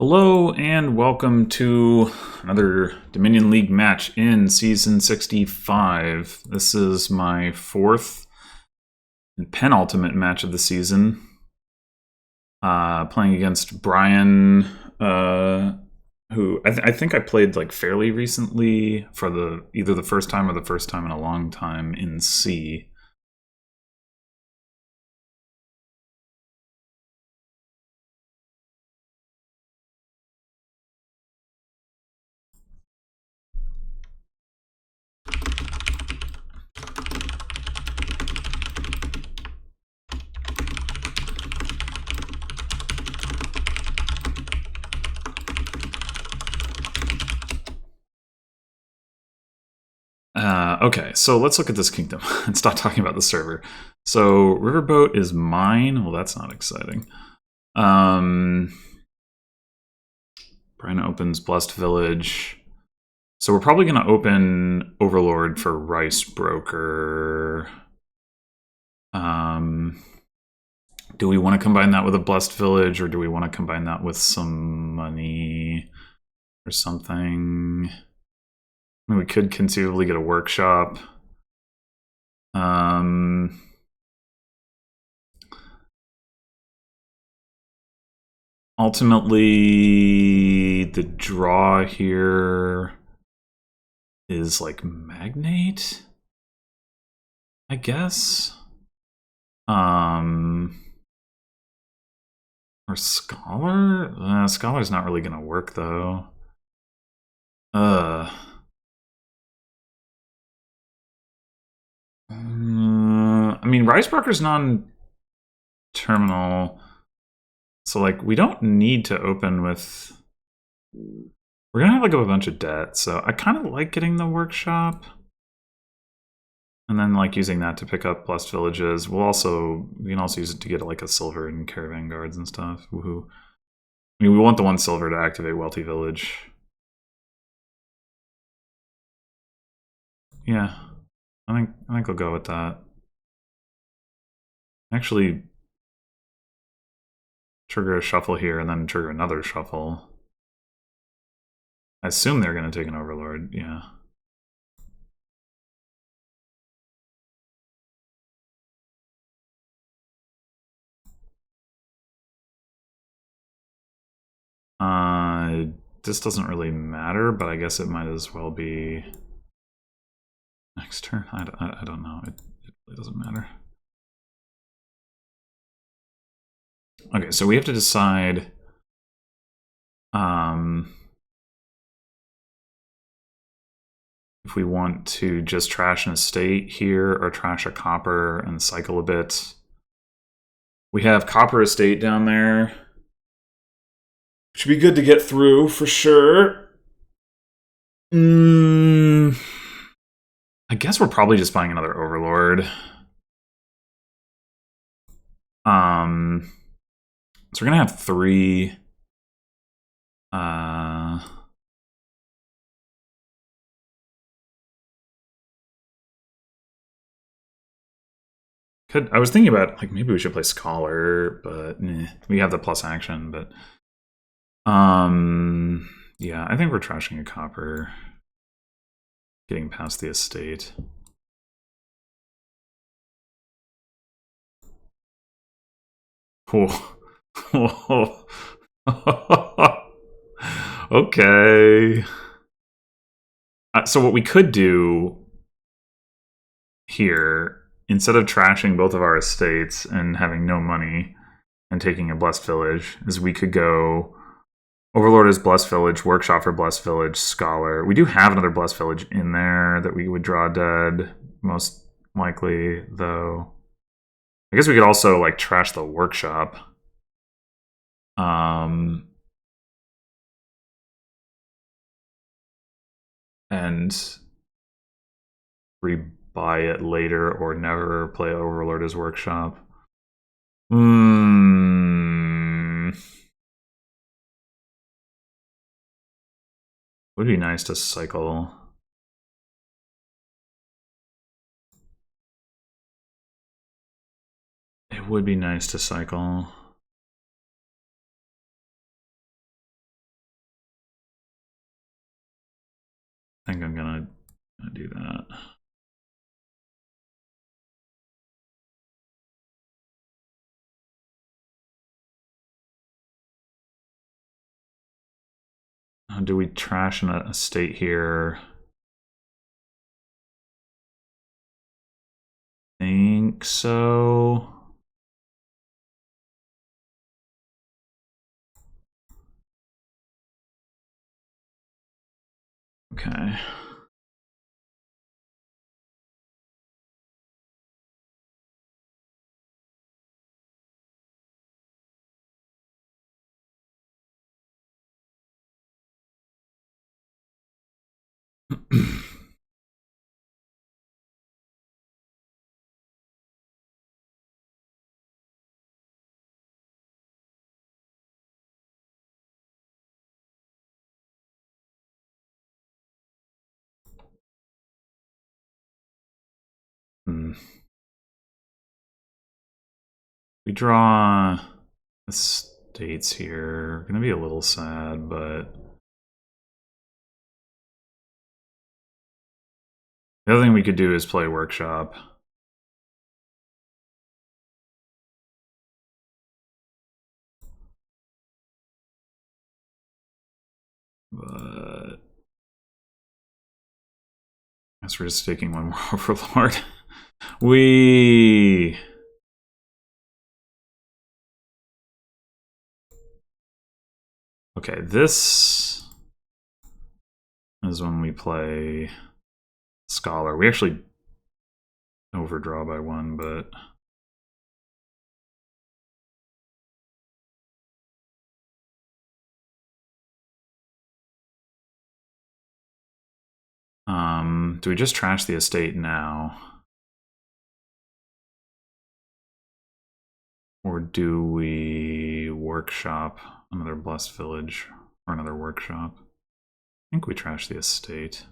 Hello and welcome to another Dominion League match in Season 65. This is my fourth and penultimate match of the season. Playing against Bryan, who I think I played like fairly recently for either the first time or the first time in a long time in C. Okay, so let's look at this kingdom and stop talking about the server. So Riverboat is mine. Well, that's not exciting. Bryan opens Blessed Village. So we're probably going to open Overlord for Rice Broker. Do we want to combine that with a Blessed Village, or do we want to combine that with some money or something? I mean, we could conceivably get a workshop. Ultimately, the draw here is like Magnate, I guess. Or Scholar? Scholar's not really gonna work though. I mean, Rice Broker's non-terminal, so like we don't need to open with. We're gonna have like a bunch of debt, so I kind of like getting the workshop, and then like using that to pick up Blessed Villages. We can also use it to get like a silver and caravan guards and stuff. Woohoo! I mean, we want the 1 silver to activate Wealthy Village. Yeah, I think I'll go with that. Actually, trigger a shuffle here and then trigger another shuffle. I assume they're going to take an Overlord, yeah. This doesn't really matter, but I guess it might as well be next turn. I don't know. It really doesn't matter. Okay, so we have to decide if we want to just trash an estate here or trash a copper and cycle a bit. We have copper estate down there. Should be good to get through for sure. I guess we're probably just buying another Overlord. So we're gonna have 3. I was thinking about like maybe we should play Scholar, but we have the plus action. But yeah, I think we're trashing a copper, getting past the estate. Oh. Okay. So what we could do here, instead of trashing both of our estates and having no money and taking a Blessed Village, is we could go Overlord is Blessed Village, Workshop for Blessed Village, Scholar. We do have another Blessed Village in there that we would draw dead, most likely, though. I guess we could also like trash the Workshop. And rebuy it later or never play Overlord as Workshop. Would be nice to cycle. It would be nice to cycle. I think I'm gonna do that. Do we trash an estate here? Think so. Okay. We draw estates here. Gonna be a little sad, but the other thing we could do is play workshop. But I guess we're just taking one more overlord. We okay, this is when we play Scholar. We actually overdraw by one, but do we just trash the estate now? Or do we workshop another blessed village or another workshop? I think we trash the estate.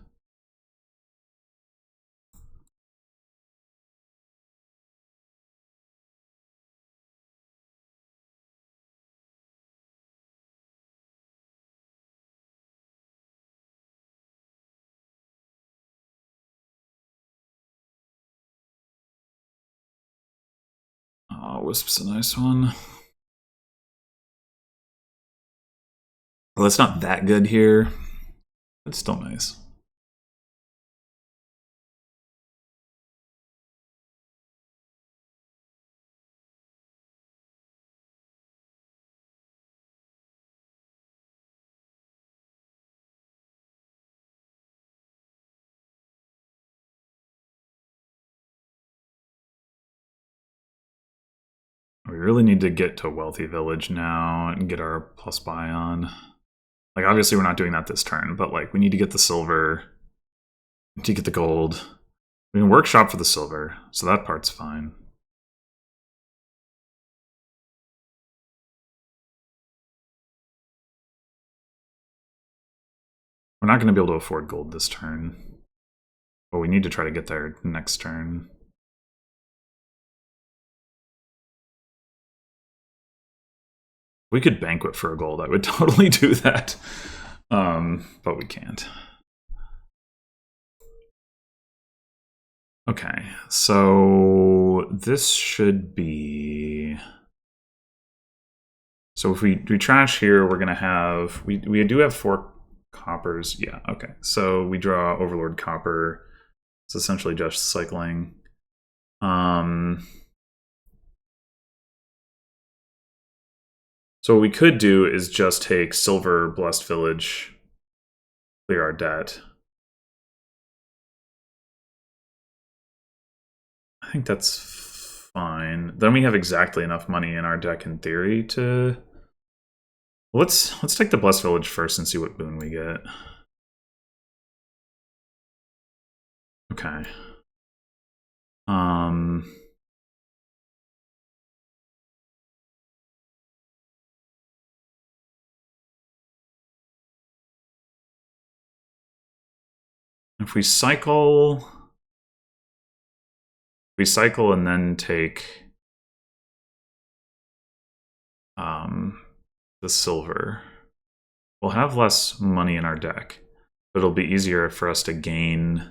Oh, Wisp's a nice one. Well, it's not that good here. It's still nice. We really need to get to a wealthy village now and get our plus buy on. Like, obviously we're not doing that this turn, but like we need to get the silver, to get the gold. We can workshop for the silver, so that part's fine. We're not going to be able to afford gold this turn, but we need to try to get there next turn. We could banquet for a gold. I would totally do that, but we can't. Okay, so this should be... So if we trash here, we're going to have... We do have 4 coppers. Yeah, okay. So we draw Overlord Copper. It's essentially just cycling. So what we could do is just take Silver Blessed Village, clear our debt. I think that's fine. Then we have exactly enough money in our deck in theory to... Let's take the Blessed Village first and see what boon we get. Okay. If we cycle and then take the silver, we'll have less money in our deck. But it'll be easier for us to gain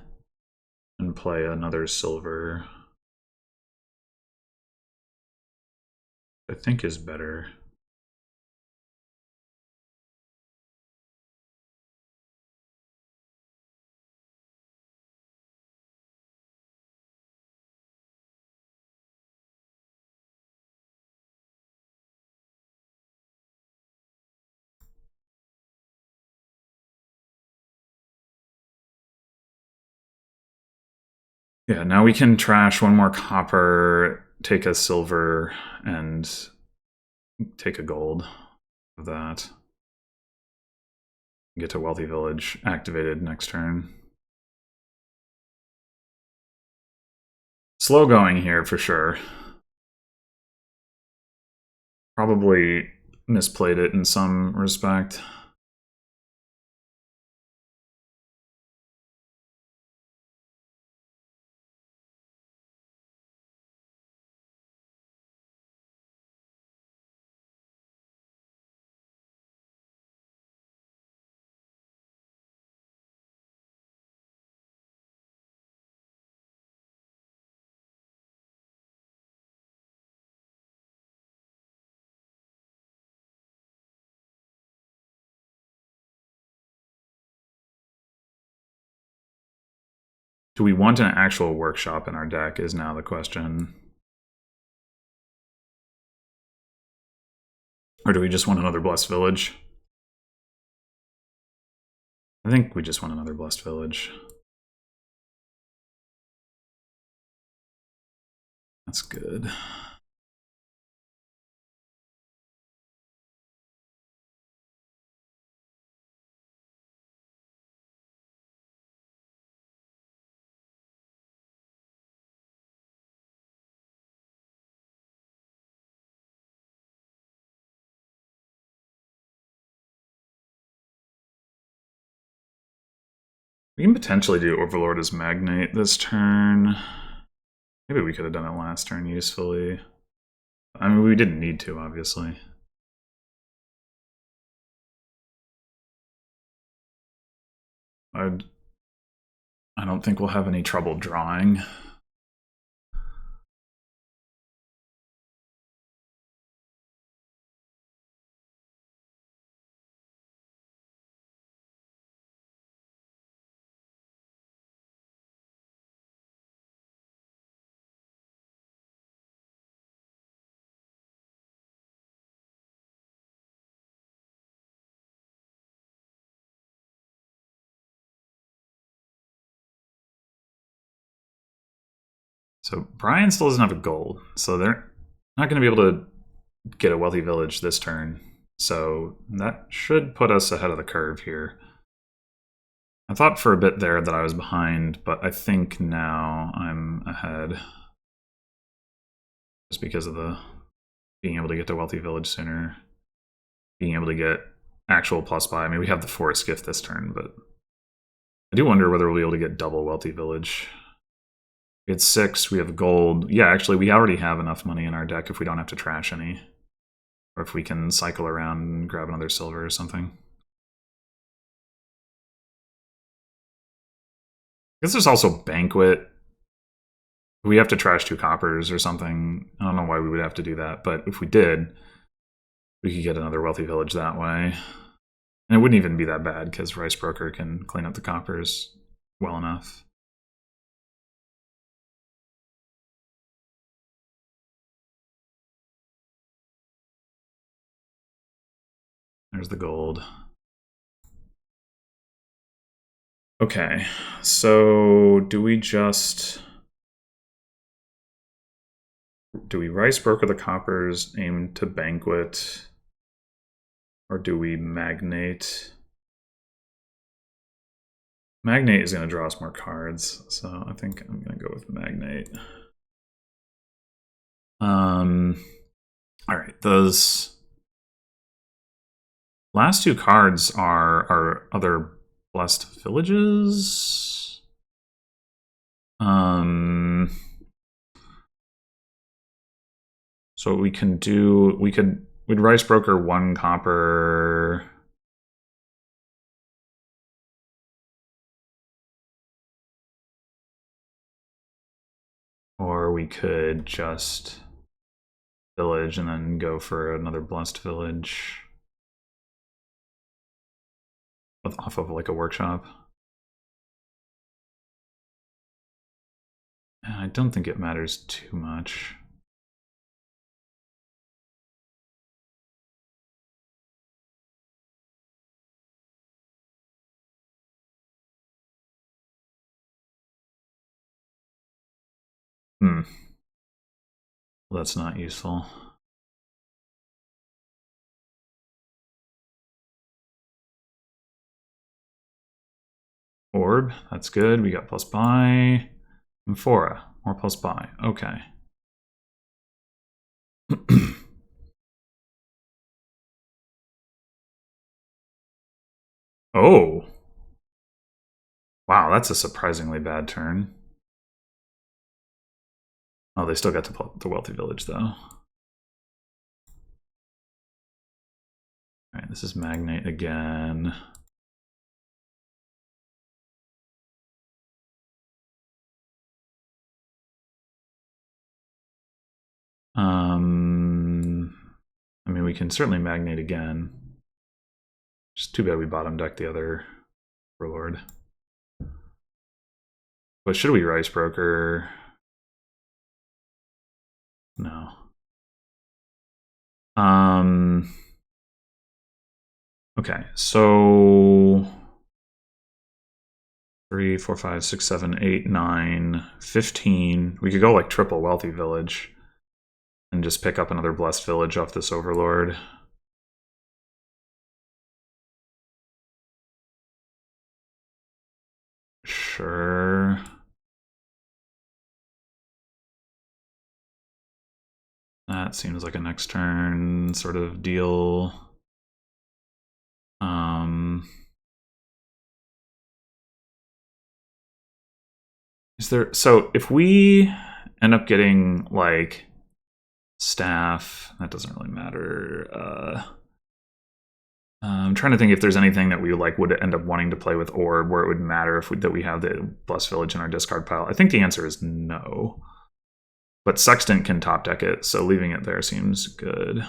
and play another silver. I think is better. Yeah, now we can trash one more copper, take a silver, and take a gold of that. Get to Wealthy Village activated next turn. Slow going here for sure. Probably misplayed it in some respect. Do we want an actual workshop in our deck is now the question. Or do we just want another Blessed Village? I think we just want another Blessed Village. That's good. We can potentially do Overlord as Magnate this turn. Maybe we could have done it last turn usefully. I mean, we didn't need to, obviously. I don't think we'll have any trouble drawing. So Bryan still doesn't have a gold, so they're not going to be able to get a Wealthy Village this turn. So that should put us ahead of the curve here. I thought for a bit there that I was behind, but I think now I'm ahead. Just because of the being able to get to Wealthy Village sooner. Being able to get actual plus buy. I mean, we have the Forest Gift this turn, but I do wonder whether we'll be able to get double Wealthy Village. We had 6, we have gold. Yeah, actually, we already have enough money in our deck if we don't have to trash any. Or if we can cycle around and grab another silver or something. I guess there's also Banquet. We have to trash 2 coppers or something. I don't know why we would have to do that, but if we did, we could get another Wealthy Village that way. And it wouldn't even be that bad, because Rice Broker can clean up the coppers well enough. There's the gold. Okay, so do we Rice Broker the coppers, aim to Banquet, or do we Magnate? Magnate is going to draw us more cards, so I think I'm going to go with Magnate. All right, those last 2 cards are our other Blessed Villages. So we can do, we'd Rice Broker 1 copper. or we could just village and then go for another blessed village off of like a workshop. I don't think it matters too much. Well, that's not useful. Orb, that's good. We got plus buy. Amphora, more plus buy. Okay. Oh. Wow, that's a surprisingly bad turn. Oh, they still got the wealthy village, though. Alright, this is Magnate again. I mean, we can certainly Magnate again. Just too bad we bottom deck the other Overlord. But should we Rice Broker? No. Okay, so 3, 4, 5, 6, 7, 8, 9, 15. We could go like triple Wealthy Village and just pick up another Blessed Village off this Overlord. Sure. That seems like a next turn sort of deal. Is there, so if we end up getting like staff, that doesn't really matter. I'm trying to think if there's anything that we like would end up wanting to play with Orb where it would matter if that we have the Blessed Village in our discard pile. I think the answer is no. But Sextant can top deck it, so leaving it there seems good.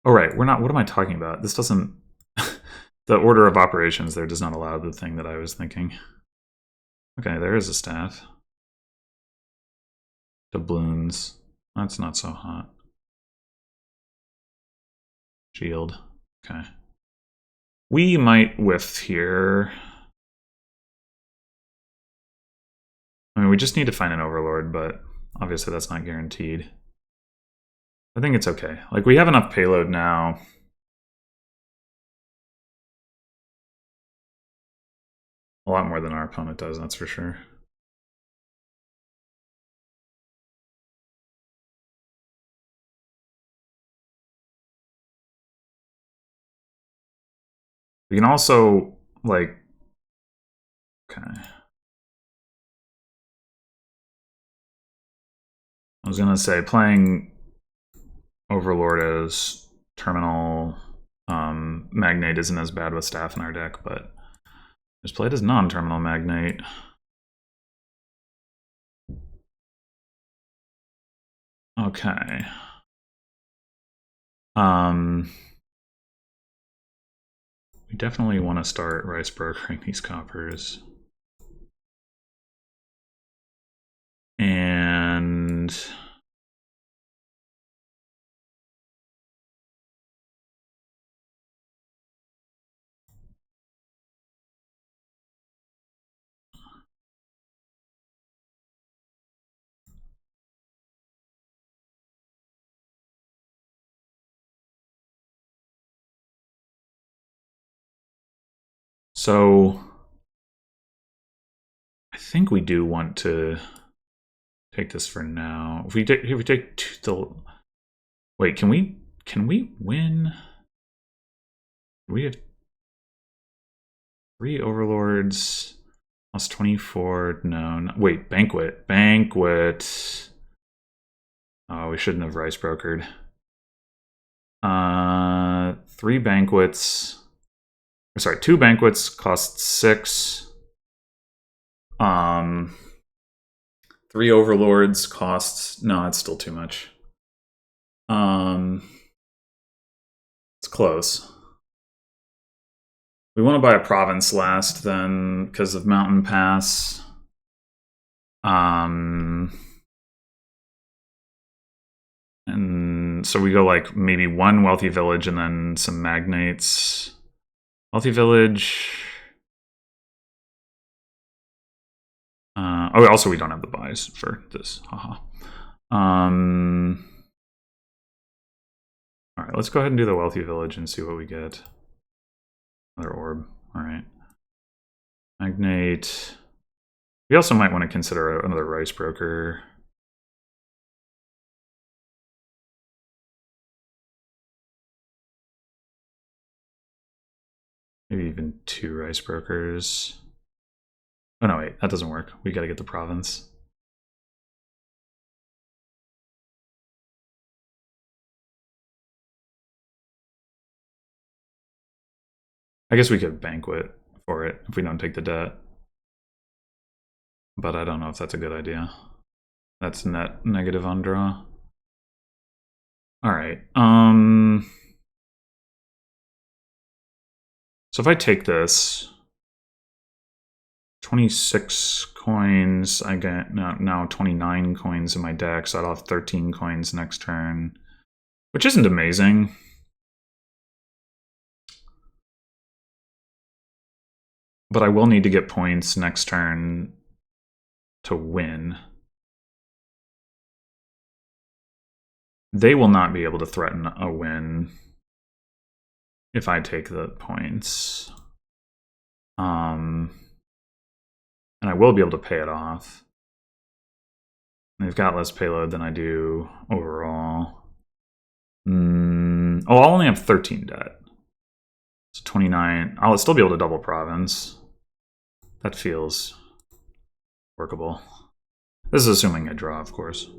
Oh, right, we're not, what am I talking about? This doesn't, the order of operations there does not allow the thing that I was thinking. Okay, there is a staff. Doubloons, that's not so hot. Shield, okay. We might whiff here. I mean, we just need to find an Overlord, but obviously that's not guaranteed. I think it's okay. Like, we have enough payload now. A lot more than our opponent does, that's for sure. We can also, like, okay. I was gonna say, playing Overlord as terminal Magnate isn't as bad with staff in our deck, but just play it as non-terminal Magnate. Okay. We definitely want to start Rice Brokering these coppers. And so I think we do want to take this for now. If we take the, wait, can we win? We have 3 Overlords plus 24. No, wait, Banquet. Oh, we shouldn't have Rice Brokered. 3 banquets. Sorry, 2 banquets cost 6. 3 overlords costs... No, it's still too much. It's close. We want to buy a province last, then, because of Mountain Pass. And so we go like maybe 1 wealthy village and then some magnates. Wealthy village. Oh, also we don't have the buys for this. Haha. All right, let's go ahead and do the wealthy village and see what we get. Another orb. All right. Magnate. We also might want to consider another rice broker. Maybe even 2 rice brokers. Oh no, wait, that doesn't work. We gotta get the province. I guess we could banquet for it if we don't take the debt. But I don't know if that's a good idea. That's net negative on draw. Alright, so if I take this, 26 coins, I get now 29 coins in my deck, so I'll have 13 coins next turn, which isn't amazing. But I will need to get points next turn to win. They will not be able to threaten a win if I take the points. And I will be able to pay it off. They've got less payload than I do overall. Oh, I'll only have 13 debt. It's 29. I'll still be able to double province. That feels workable. This is assuming I draw, of course.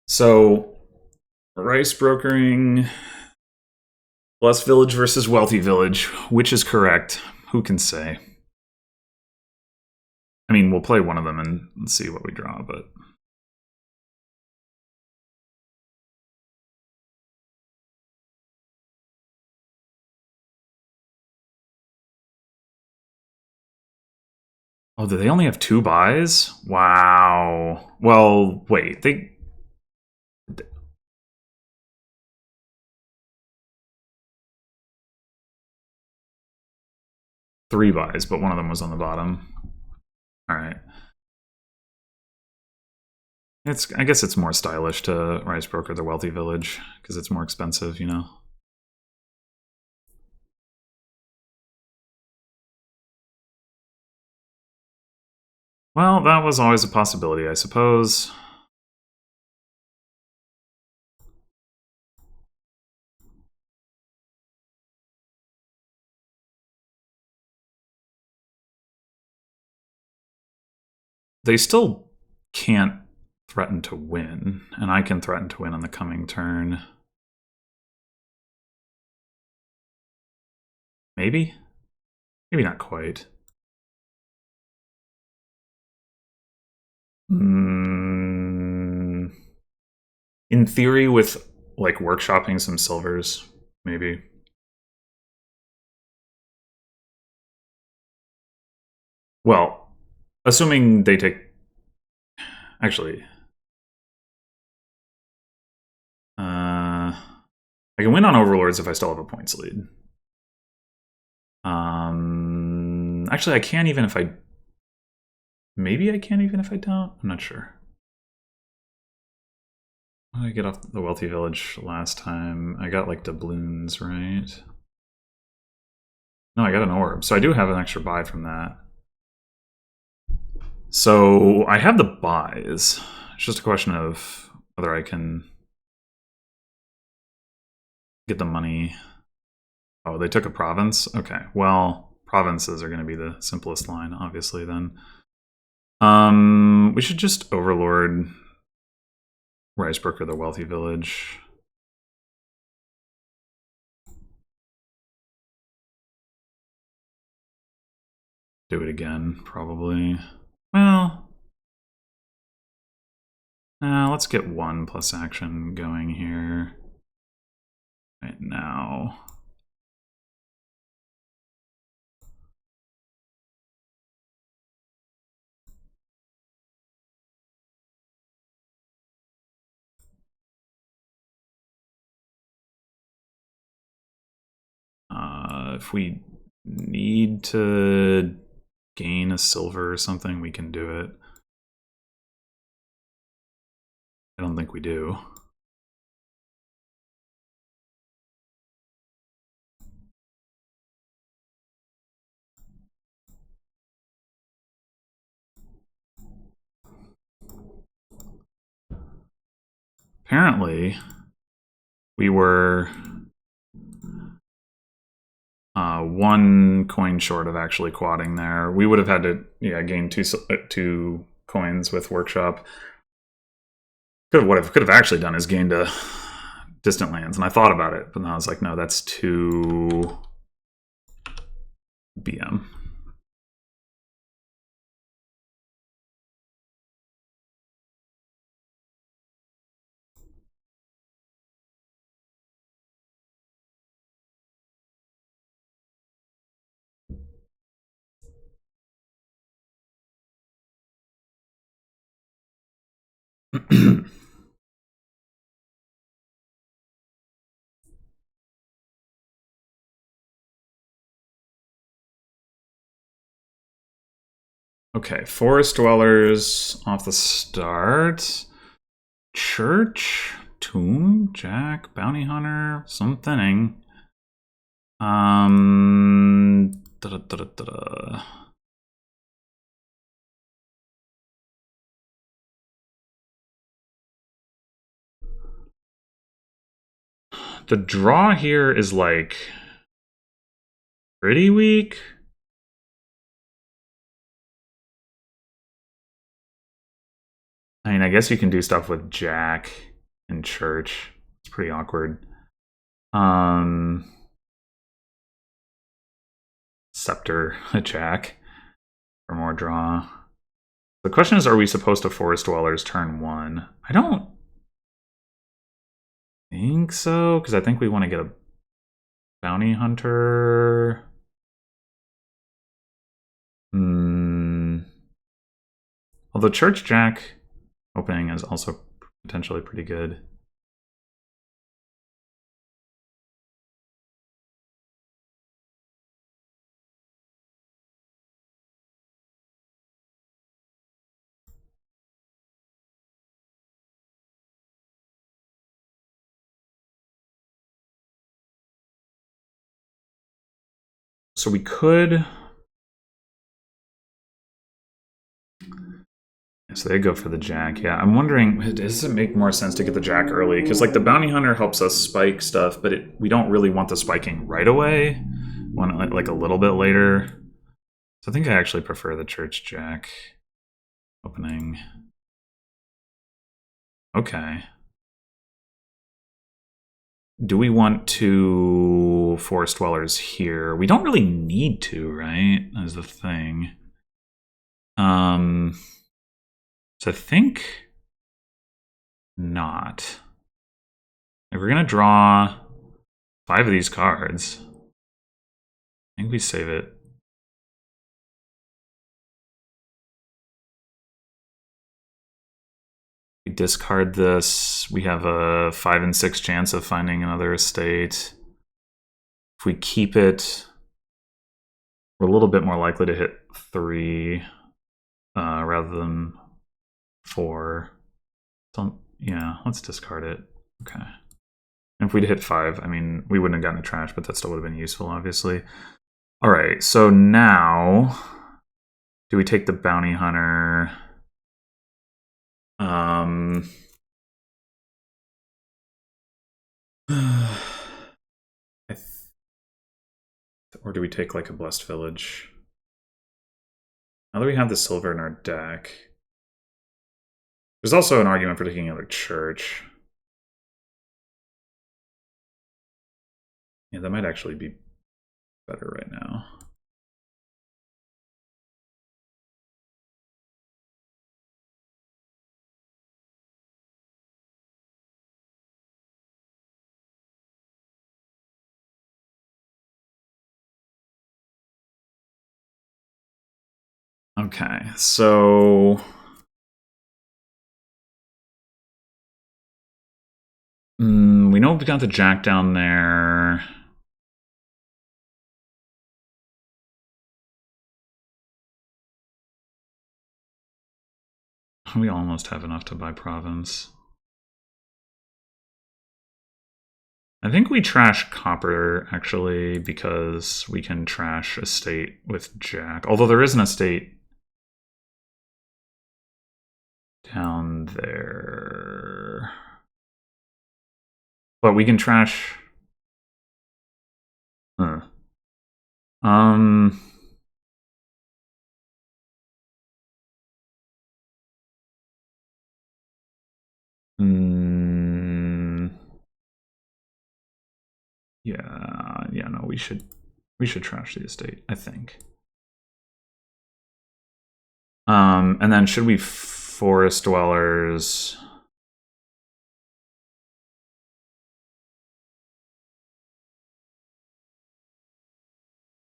So, rice brokering, blessed village versus wealthy village. Which is correct? Who can say? I mean, we'll play one of them and see what we draw, but... Oh, do they only have 2 buys? Wow. Well, wait, they... Three buys, but one of them was on the bottom. All right. I guess it's more stylish to rice broker the wealthy village because it's more expensive, you know. Well, that was always a possibility, I suppose. They still can't threaten to win, and I can threaten to win on the coming turn. Maybe? Maybe not quite. In theory, with like workshopping some silvers, maybe. Well, assuming they take... Actually... I can win on overlords if I still have a points lead. Actually, I can't even if I... Maybe I can't even if I don't? I'm not sure. How did I get off the wealthy village last time? I got like doubloons, right? No, I got an orb. So I do have an extra buy from that. So I have the buys. It's just a question of whether I can get the money. Oh, they took a province? Okay, well, provinces are going to be the simplest line, obviously, then. We should just overlord Ricebrook or the wealthy village. Do it again, probably. Well, let's get 1 plus action going here. Right now. If we need to gain a silver or something, we can do it. I don't think we do. Apparently, we were 1 coin short of actually quadding there. We would have had to gain 2 coins with workshop. What I could have actually done is gained a distant lands, and I thought about it, but then I was like, no, that's 2 BM. Okay, forest dwellers off the start. Church, tomb, jack, bounty hunter, something. Da, da, da, da, da. The draw here is like pretty weak. I mean, I guess you can do stuff with jack and church. It's pretty awkward. Scepter, a jack for more draw. The question is, are we supposed to forest dwellers turn 1? I don't think so, because I think we want to get a bounty hunter. Although church jack opening is also potentially pretty good. So we could. So they go for the jack. Yeah, I'm wondering, does it make more sense to get the jack early? Because like the bounty hunter helps us spike stuff, but we don't really want the spiking right away. We want it like a little bit later. So I think I actually prefer the church jack opening. Okay. Do we want to forest dwellers here? We don't really need to, right? Is the thing. So I think not. If we're gonna draw 5 of these cards, I think we save it. We discard this. We have a 5 and 6 chance of finding another estate. If we keep it, we're a little bit more likely to hit 3 rather than 4. So, yeah, let's discard it. Okay. And if we'd hit 5, I mean, we wouldn't have gotten a trash, but that still would have been useful, obviously. All right, so now, do we take the bounty hunter? Or do we take like a blessed village? Now that we have the silver in our deck, there's also an argument for taking another church. Yeah, that might actually be better right now. Okay, so we know we got the jack down there. We almost have enough to buy province. I think we trash copper, actually, because we can trash estate with jack. Although there is an estate down there. But we can trash... Huh. Yeah, no, we should trash the estate, I think. And then should we forest dwellers?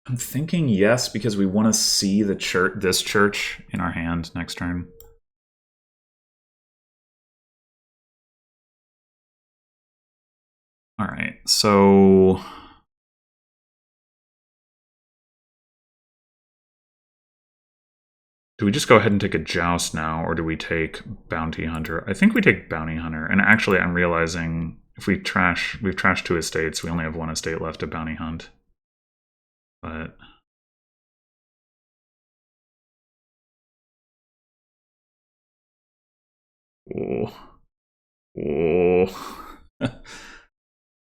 I'm thinking yes, because we want to see the church, this church in our hand next turn. All right, so do we just go ahead and take a joust now, or do we take bounty hunter? I think we take bounty hunter. And actually, I'm realizing if we've trashed 2 estates, we only have 1 estate left to bounty hunt. But oh.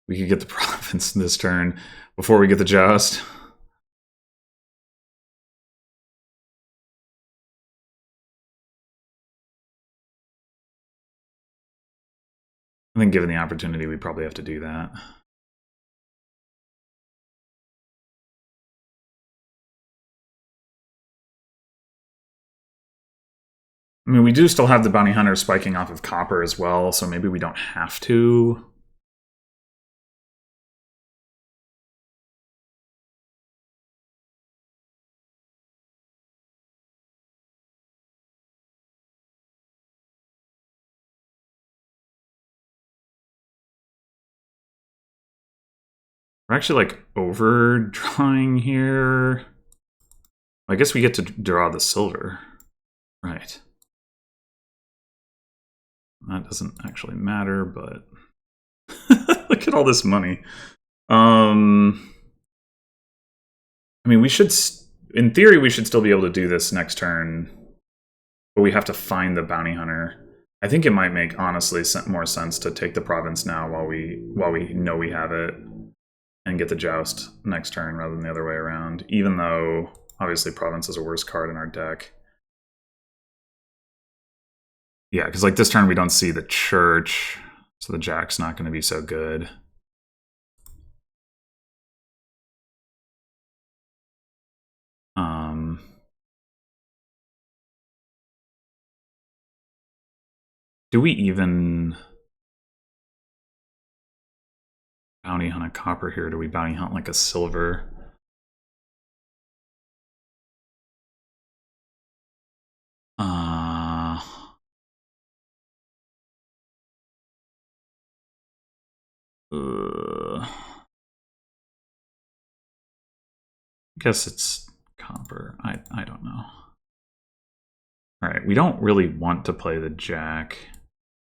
We could get the province this turn before we get the joust. I think given the opportunity, we probably have to do that. I mean, we do still have the bounty hunter spiking off of copper as well, so maybe we don't have to. We're actually like overdrawing here. I guess we get to draw the silver. Right. That doesn't actually matter, but look at all this money. I mean, we should, in theory, we should still be able to do this next turn, but we have to find the bounty hunter. I think it might make, honestly, more sense to take the province now while we know we have it, and get the joust next turn rather than the other way around, even though, obviously, province is a worse card in our deck. Yeah, because like this turn we don't see the church, so the jack's not going to be so good. Do we even bounty hunt a copper here? Do we bounty hunt like a silver? I guess it's copper. I don't know. All right, we don't really want to play the jack.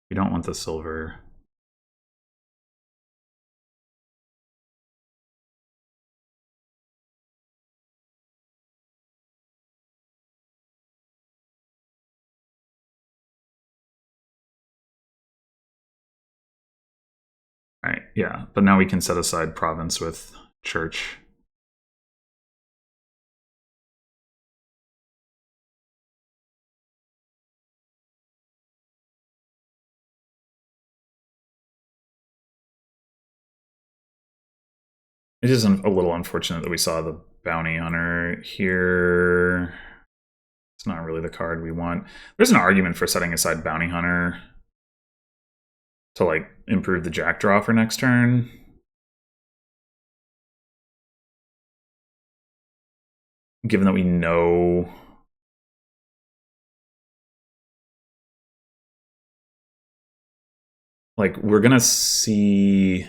We don't want the silver. All right, yeah, but now we can set aside province with church. It is a little unfortunate that we saw the bounty hunter here. It's not really the card we want. There's an argument for setting aside bounty hunter to like improve the jack draw for next turn. Given that we know like we're gonna see.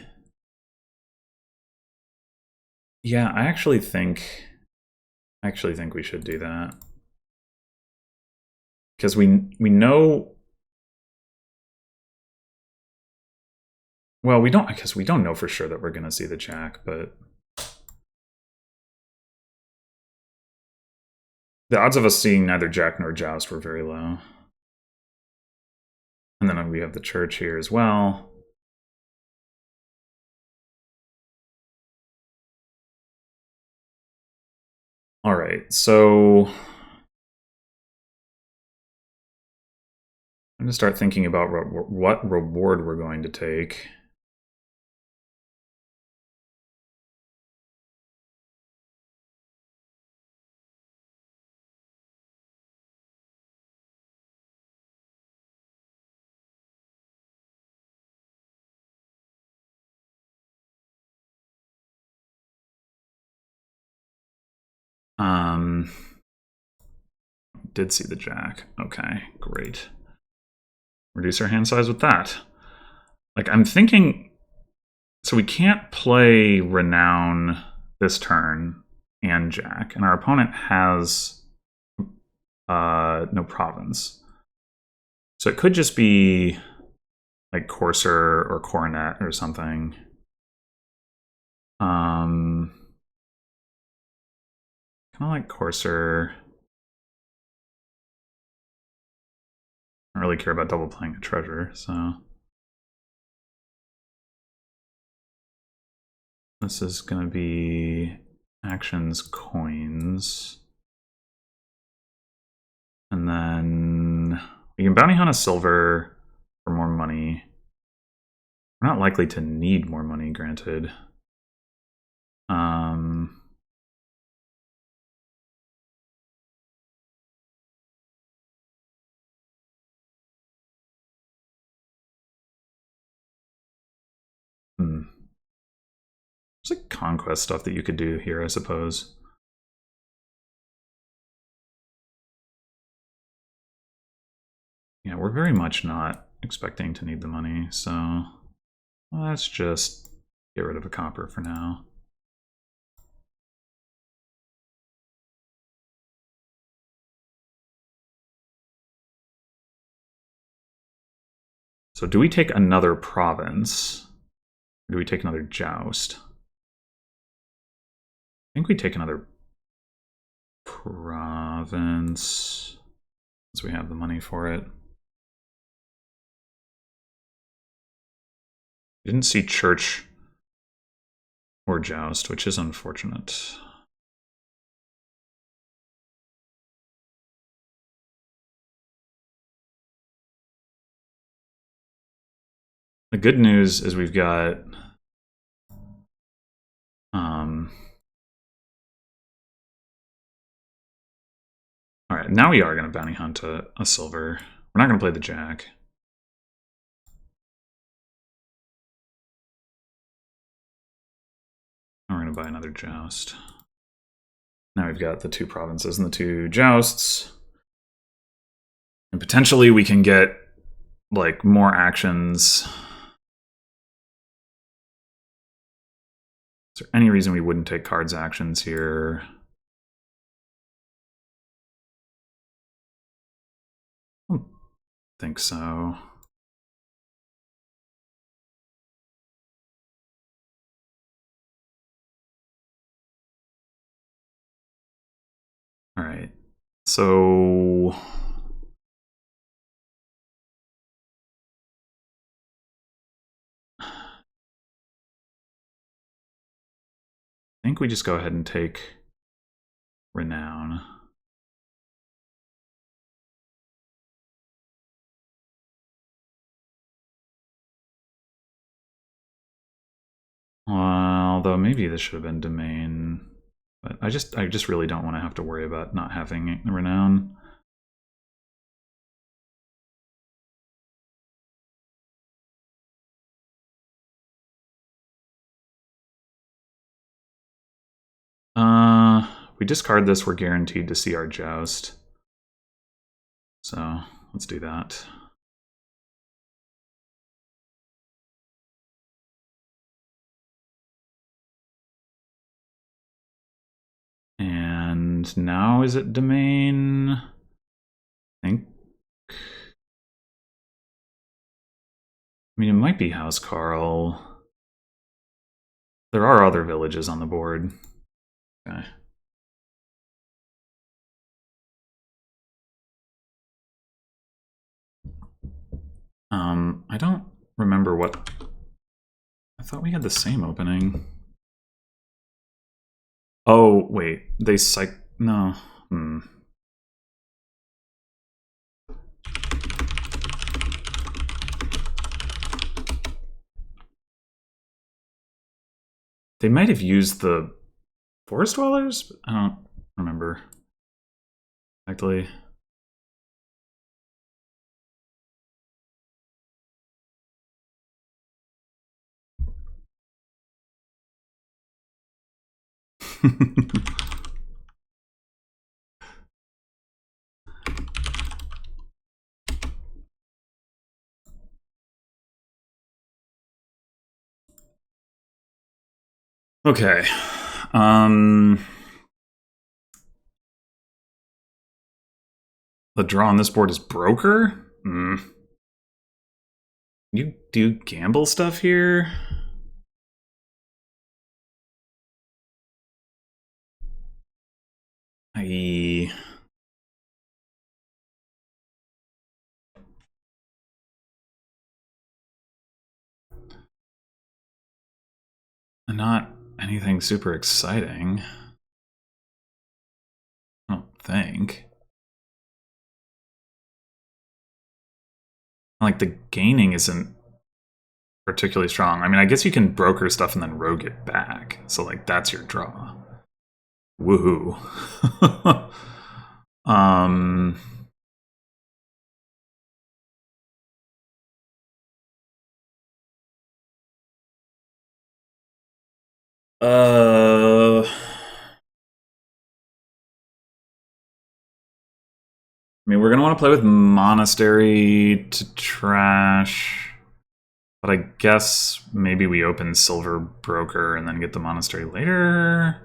Yeah, I actually think we should do that. Because we know. Well, we don't. I guess we don't know for sure that we're gonna see the jack, but the odds of us seeing neither jack nor joust were very low. And then we have the church here as well. All right, so I'm gonna start thinking about what reward we're going to take. Did see the jack. Okay, great. Reduce our hand size with that. Like, I'm thinking... So we can't play Renown this turn and jack, and our opponent has no province. So it could just be like Courser or Coronet or something. Kind of like Courser. I don't really care about double playing a treasure, so this is going to be actions, coins, and then we can bounty hunt a silver for more money. We're not likely to need more money, granted. There's like conquest stuff that you could do here, I suppose. Yeah, we're very much not expecting to need the money, so let's just get rid of a copper for now. So do we take another province? Or do we take another joust? I think we take another province, since we have the money for it. Didn't see church or joust, which is unfortunate. The good news is we've got all right, now we are going to bounty hunt a silver. We're not going to play the jack. We're going to buy another joust. Now we've got the two provinces and the two jousts. And potentially we can get like more actions. Is there any reason we wouldn't take cards actions here? I don't think so. All right. So I think we just go ahead and take Renown. Well, Although maybe this should have been domain. But I just really don't want to have to worry about not having renown. We discard this, we're guaranteed to see our joust. So let's do that. And now is it domain? I think. I mean, it might be House Carl. There are other villages on the board. Okay. I don't remember what. I thought we had the same opening. Oh, wait. They no. They might have used the Forest Dwellers? But I don't remember exactly. Okay. The draw on this board is Broker? You do gamble stuff here? Not anything super exciting. I don't think. Like, the gaining isn't particularly strong. I mean, I guess you can broker stuff and then rogue it back. So, like, that's your draw. Woohoo. I mean, we're going to want to play with Monastery to trash. But I guess maybe we open Silver Broker and then get the Monastery later.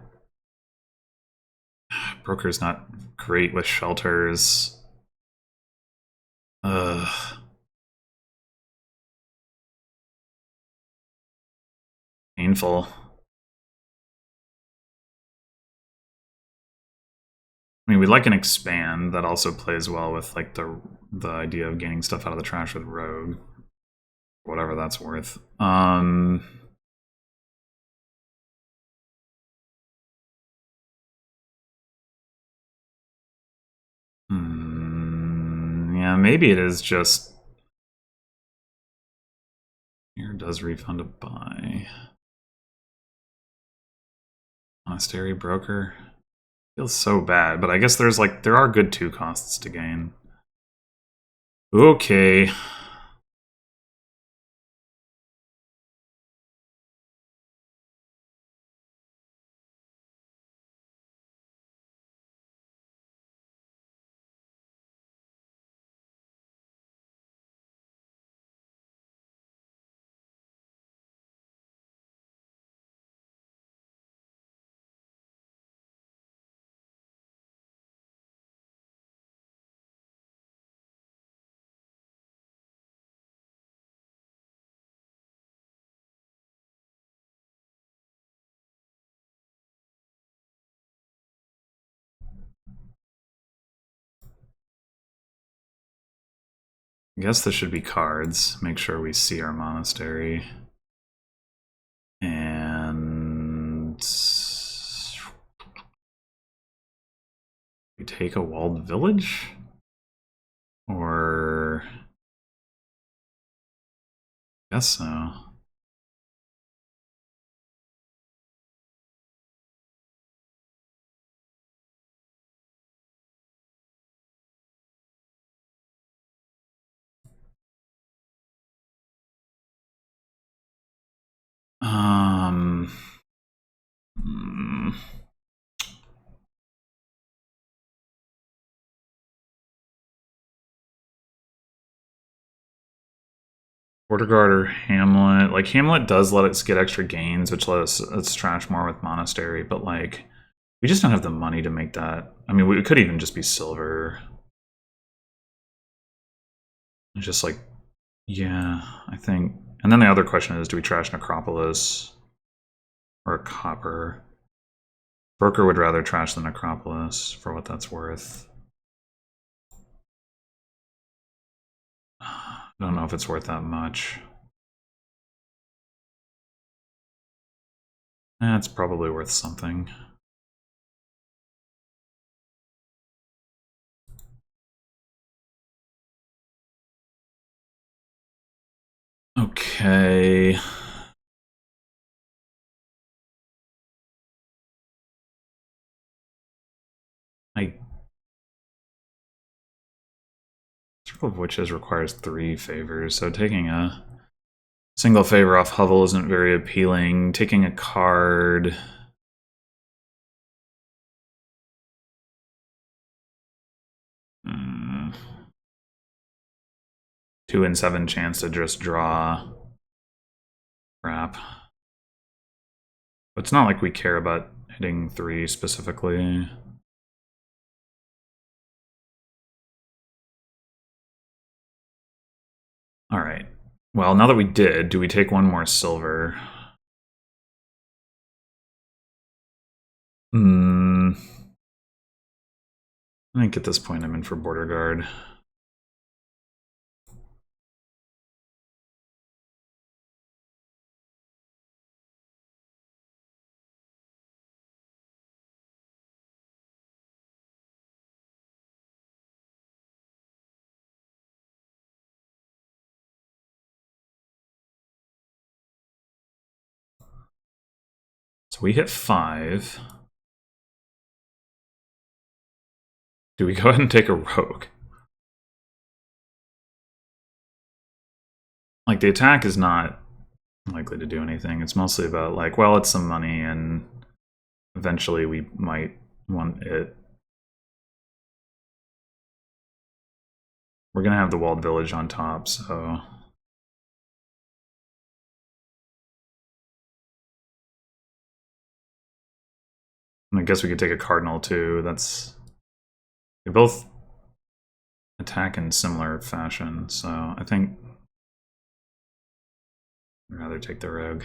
Broker's not great with shelters. Painful. I mean, we like an expand that also plays well with like the idea of gaining stuff out of the trash with Rogue. Whatever that's worth. Yeah, maybe it is just. Here does refund a buy. Monastery Broker. Feels so bad, but I guess there are good 2 costs to gain. Okay. I guess this should be cards. Make sure we see our monastery. And we take a walled village? Or I guess so. Hmm. Border Guard or Hamlet. Like, Hamlet does let us get extra gains, which lets us trash more with Monastery, but, like, we just don't have the money to make that. I mean, it could even just be silver. It's just like, yeah, I think. And then the other question is, do we trash Necropolis or a copper? Broker would rather trash the Necropolis for what that's worth. I don't know if it's worth that much. It's probably worth something. Okay. Circle of Witches requires 3 favors, so taking a single favor off Hovel isn't very appealing. Taking a card... 2 in 7 chance to just draw. Crap. But it's not like we care about hitting 3 specifically. Alright. Well, now that we did, do we take 1 more silver? I think at this point I'm in for Border Guard. So we hit 5. Do we go ahead and take a rogue? Like, the attack is not likely to do anything. It's mostly about, like, well, it's some money, and eventually we might want it. We're gonna have the walled village on top, so... I guess we could take a cardinal, too. That's... They both attack in similar fashion, so I think I'd rather take the rogue.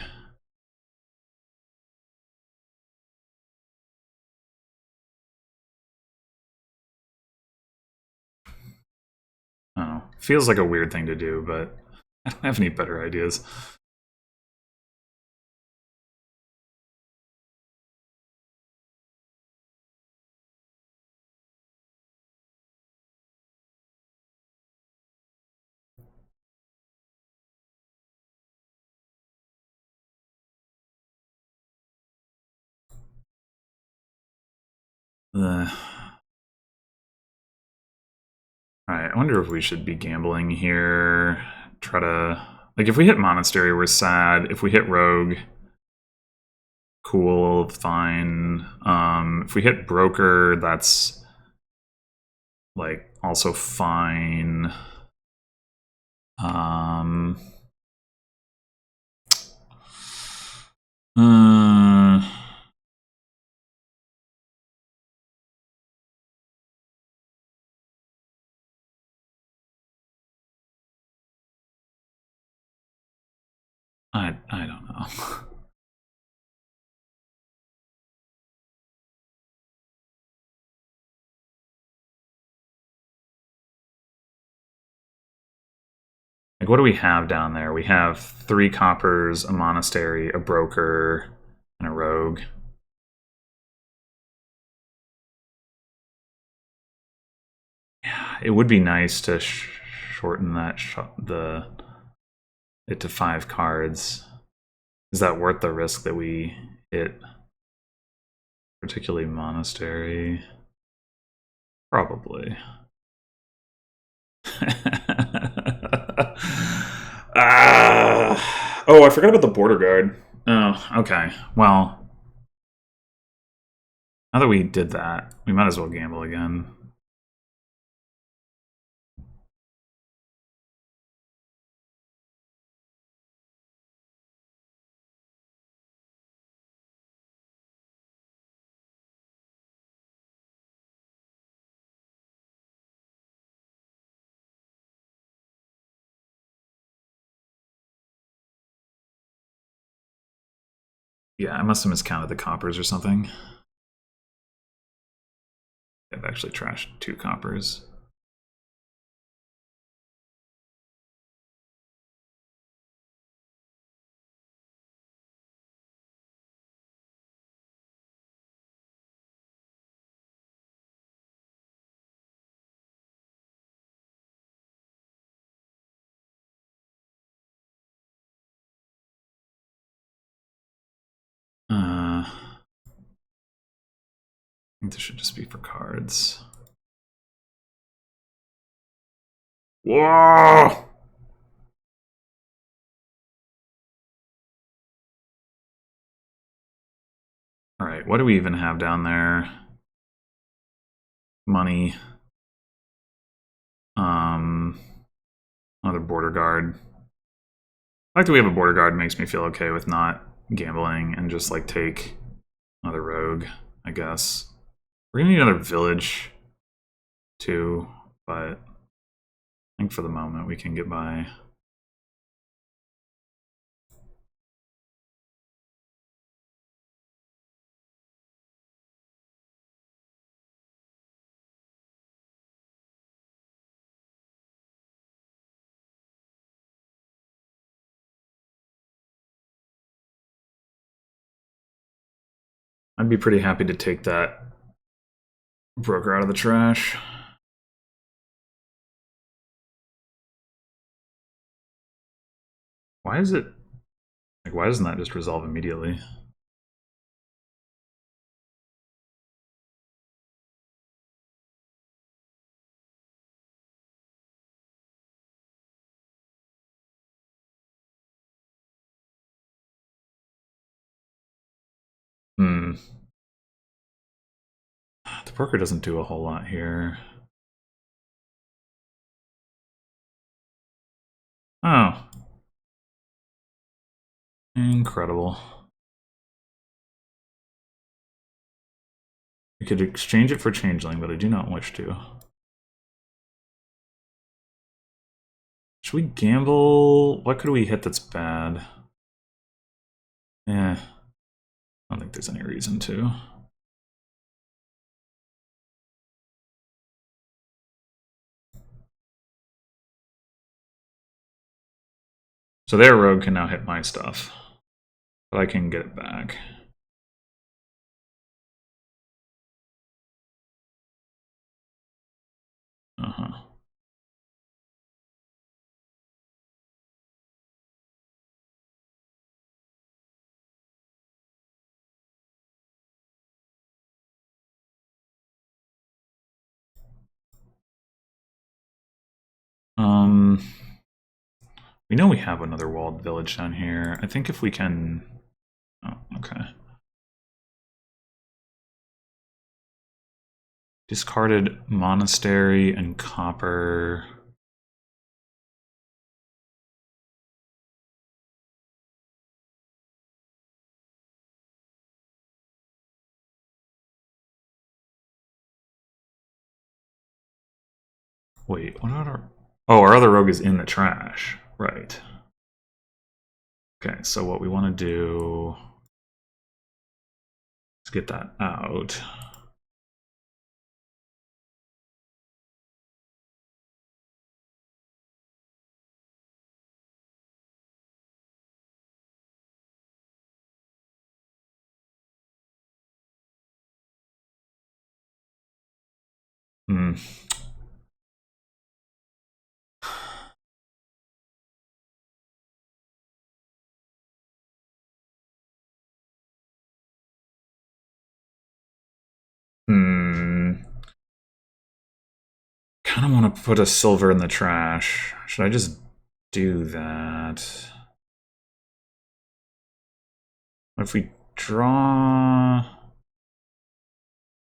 I don't know. Feels like a weird thing to do, but I don't have any better ideas. Alright, I wonder if we should be gambling here. Try to... Like, if we hit Monastery, we're sad. If we hit Rogue, cool, fine. If we hit Broker, that's, like, also fine. I don't know. Like, what do we have down there? We have 3 coppers, a monastery, a broker, and a rogue. Yeah, it would be nice to shorten that it to 5 cards. Is that worth the risk that we hit? Particularly monastery? Probably. Oh, I forgot about the border guard. Oh, okay. Well, now that we did that, we might as well gamble again. Yeah, I must have miscounted the coppers or something. I've actually trashed 2 coppers. I think this should just be for cards. Whoa! Alright, what do we even have down there? Money. Another border guard. The fact that we have a border guard makes me feel okay with not gambling and just like take another rogue, I guess. We're gonna need another village too, but I think for the moment we can get by. I'd be pretty happy to take that broker out of the trash. Why is it like why doesn't that just resolve immediately? Hmm. The broker doesn't do a whole lot here. Oh. Incredible. We could exchange it for changeling, but I do not wish to. Should we gamble? What could we hit that's bad? I don't think there's any reason to. So their rogue can now hit my stuff, but I can get it back. Uh-huh. We know we have another walled village down here. I think if we can... Oh, okay. Discarded monastery and copper. Wait, what about our... Oh, our other rogue is in the trash. Right. Okay, so what we want to do is get that out. Hmm. Hmm. Kind of want to put a silver in the trash. Should I just do that? If we draw...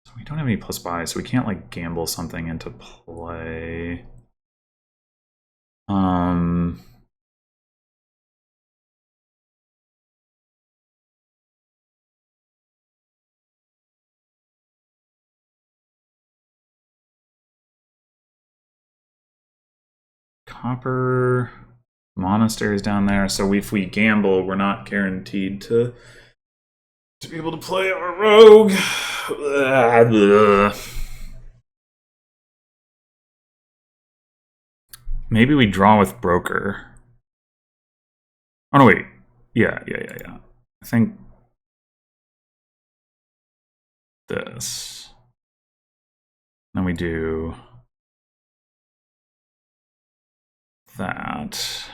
So we don't have any plus buy, so we can't like gamble something into play. Copper monasteries down there. So if we gamble, we're not guaranteed to be able to play our rogue. Maybe we draw with broker. Oh no, wait. Yeah. I think this. Then we do that.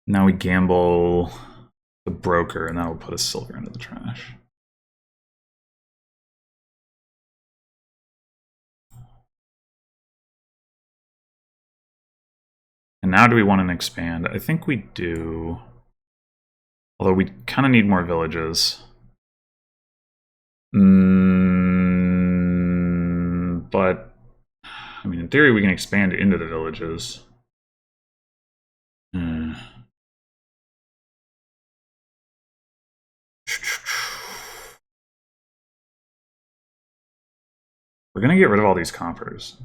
Now we gamble the broker, and that will put a silver into the trash. And now do we want to expand? I think we do. Although we kind of need more villages. But, I mean, in theory, we can expand into the villages. We're going to get rid of all these coppers.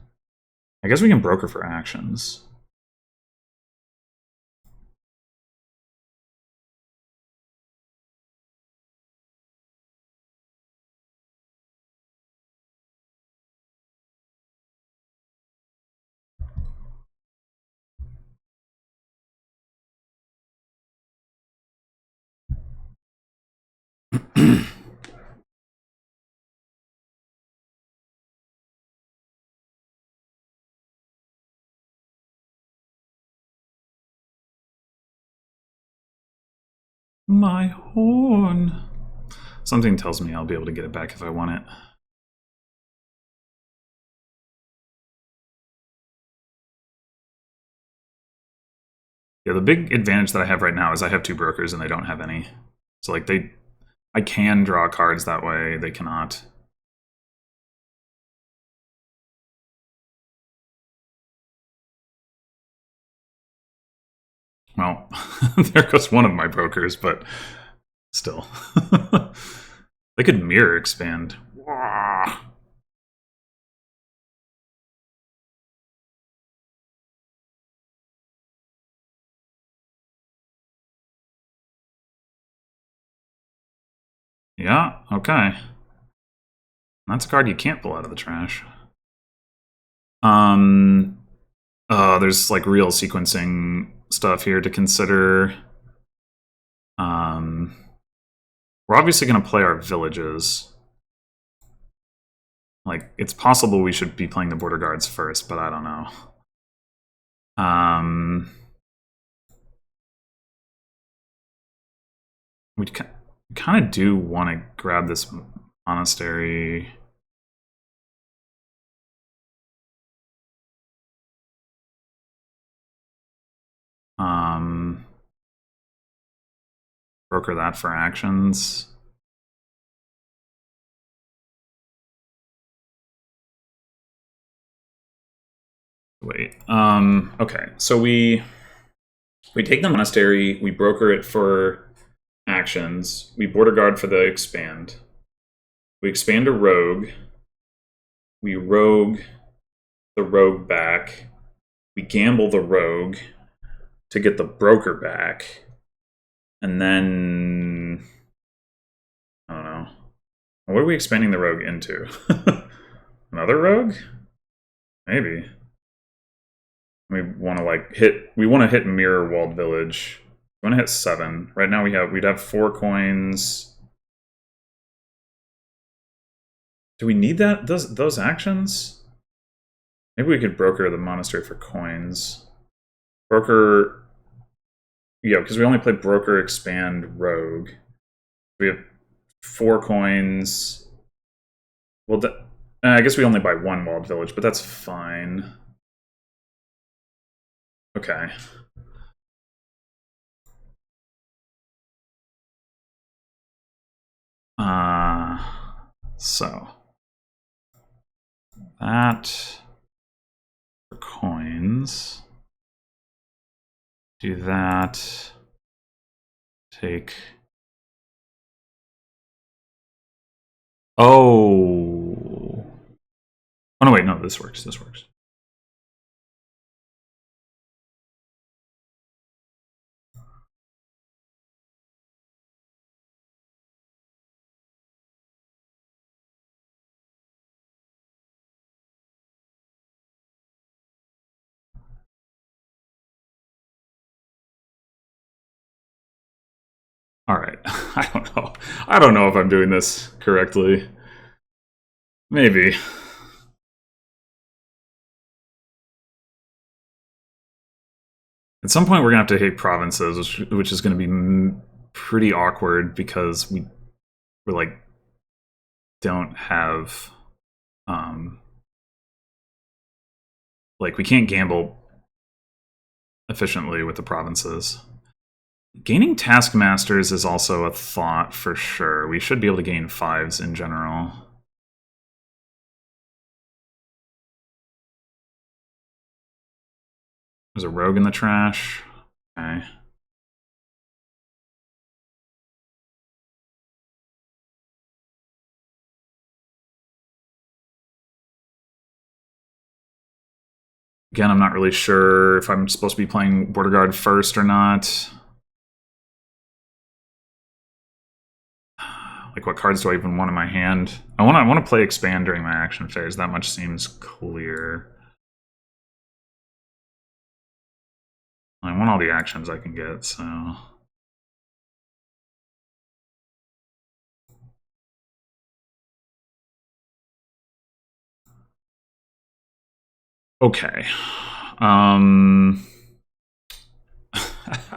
I guess we can broker for actions. My horn. Something tells me I'll be able to get it back if I want it. Yeah, the big advantage that I have right now is I have two brokers and they don't have any. So like I can draw cards that way, they cannot. Well, there goes one of my brokers, but still. They could mirror expand. Yeah, okay. That's a card you can't pull out of the trash. There's like real sequencing stuff here to consider. We're obviously going to play our villages. Like, it's possible we should be playing the border guards first, but I don't know. We kind of do want to grab this monastery. Broker that for actions. Wait. Okay. So we take the monastery, we broker it for actions, we border guard for the expand. We expand a rogue. We rogue the rogue back. We gamble the rogue to get the broker back. And then I don't know. What are we expanding the rogue into? Another rogue? Maybe. We want to like hit Mirror Walled Village. We want to hit 7. Right now we'd have 4 coins. Do we need that those actions? Maybe we could broker the monastery for coins. Broker, yeah, because we only play broker, expand, rogue. We have 4 coins. Well, I guess we only buy 1 walled village, but that's fine. Okay. So that for coins. Do that. Take. Oh. Oh no! Wait, no. This works. This works. All right. I don't know. I don't know if I'm doing this correctly. Maybe. At some point, we're gonna have to hit provinces, which is gonna be pretty awkward because we're like don't have like we can't gamble efficiently with the provinces. Gaining taskmasters is also a thought for sure. We should be able to gain 5s in general. There's a rogue in the trash. Okay. Again, I'm not really sure if I'm supposed to be playing Border Guard first or not. Like, what cards do I even want in my hand? I want to play Expand during my action phase. That much seems clear. I want all the actions I can get, so... Okay. How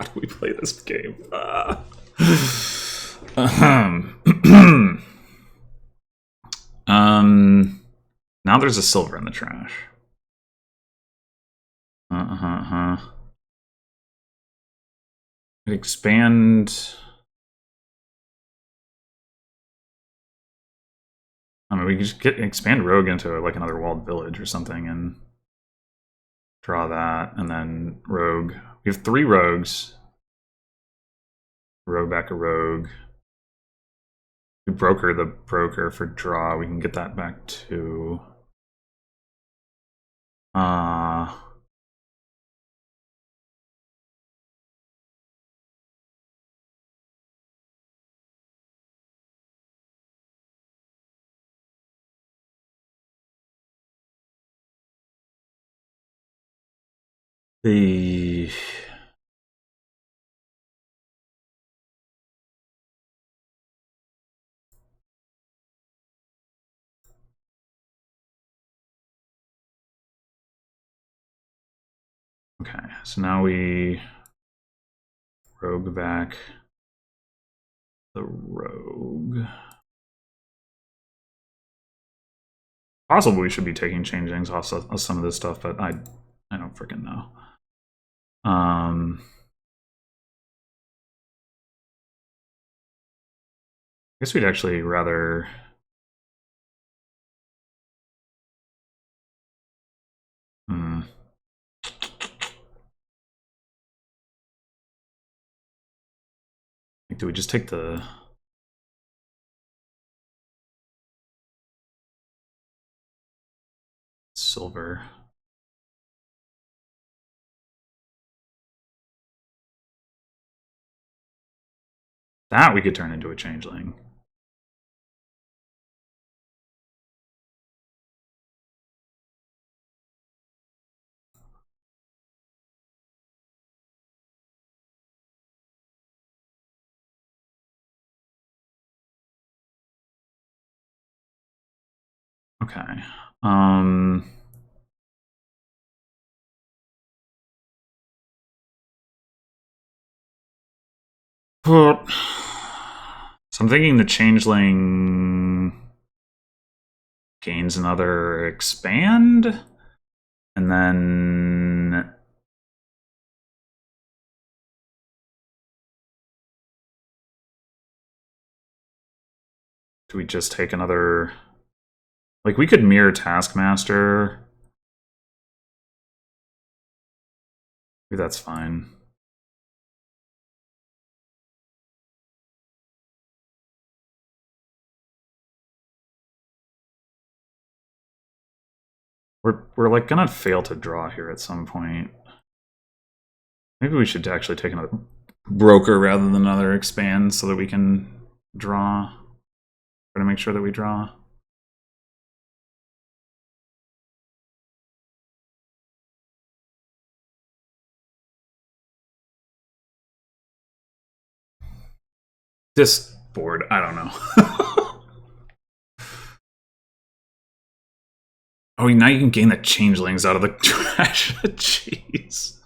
do we play this game? Now there's a silver in the trash. Expand. I mean, we could just expand rogue into like another walled village or something and draw that, and then rogue. We have 3 rogues. Rogue back a rogue. We broker the broker for draw. We can get that back too. The okay, so now we rogue back the rogue. Possibly we should be taking changelings off some of this stuff, but I don't freaking know. I guess we'd actually rather. Do we just take the silver? That we could turn into a changeling. Okay. So So I'm thinking the changeling gains another expand, and then do we just take another? Like, we could mirror Taskmaster. Maybe that's fine. We're like gonna fail to draw here at some point. Maybe we should actually take another broker rather than another expand so that we can draw. Try to make sure that we draw. This board, I don't know. Oh, now you can gain the changelings out of the trash. Jeez.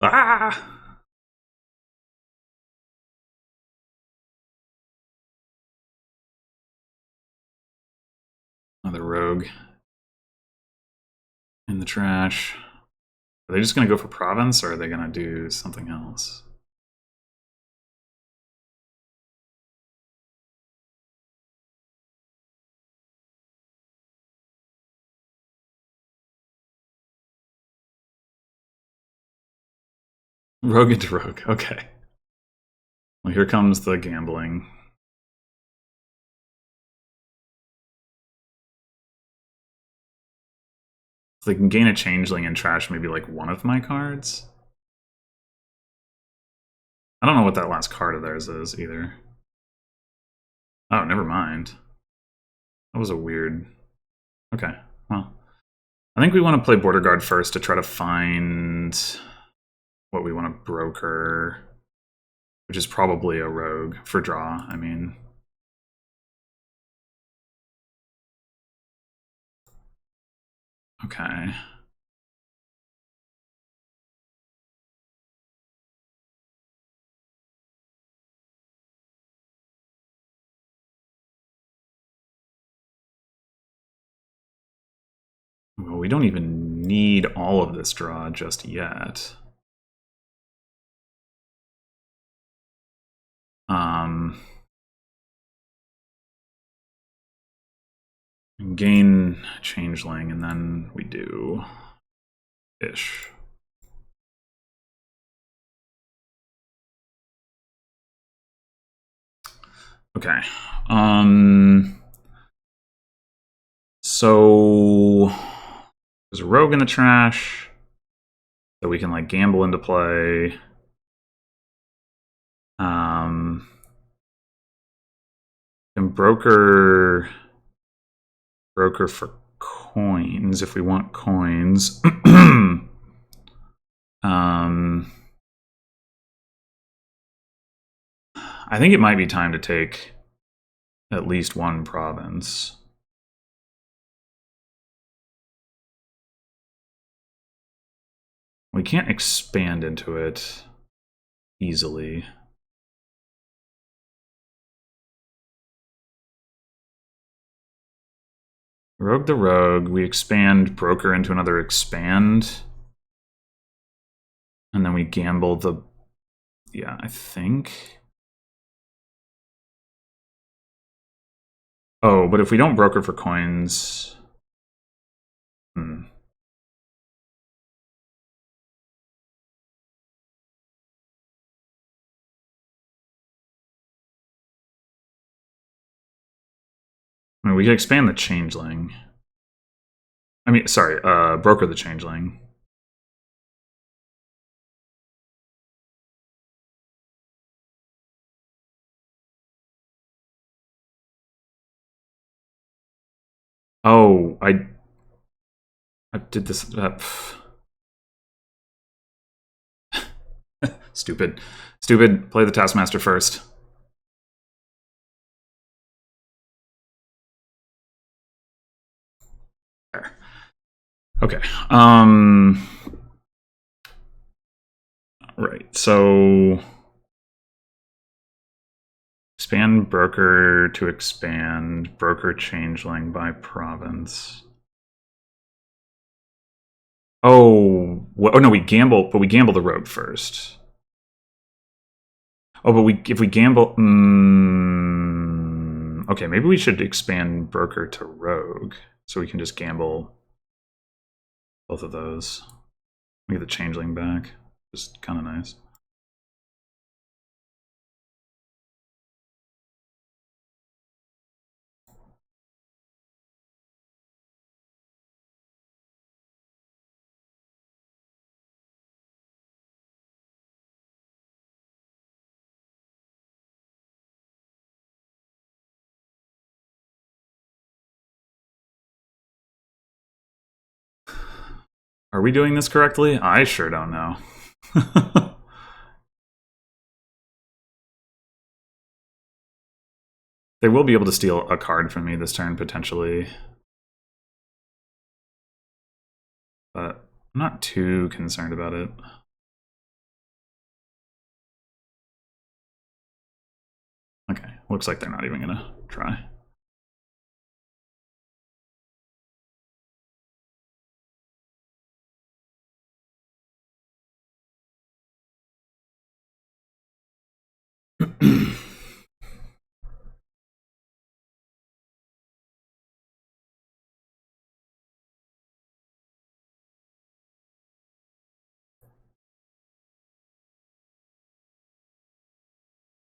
Ah! Another rogue in the trash. Are they just going to go for province, or are they going to do something else? Rogue into rogue. Okay. Well, here comes the gambling. So they can gain a changeling and trash maybe like one of my cards. I don't know what that last card of theirs is either. Oh, never mind. That was a weird... Okay, well. I think we want to play Border Guard first to try to find what we want to broker, which is probably a rogue for draw, I mean. Okay. Well, we don't even need all of this draw just yet. Gain changeling, and then we do ish. Okay. So there's a rogue in the trash that we can like gamble into play. And broker for coins if we want coins. I think it might be time to take at least one province. We can't expand into it easily. Rogue the rogue, we expand broker into another expand. And then we gamble the... Yeah, I think... Oh, but if we don't broker for coins... I mean, we can expand the changeling. I mean, sorry, broker the changeling. Oh, I did this... Stupid. Stupid. Play the Taskmaster first. There. Okay. Right. So Expand broker to expand. Broker changeling by province. Oh, oh no, we gamble, but we gamble the rogue first. Oh, but if we gamble, okay, maybe we should expand broker to rogue so we can just gamble both of those. Get the changeling back. Just kind of nice. Are we doing this correctly? I sure don't know. They will be able to steal a card from me this turn, potentially. But I'm not too concerned about it. Okay, looks like they're not even gonna try.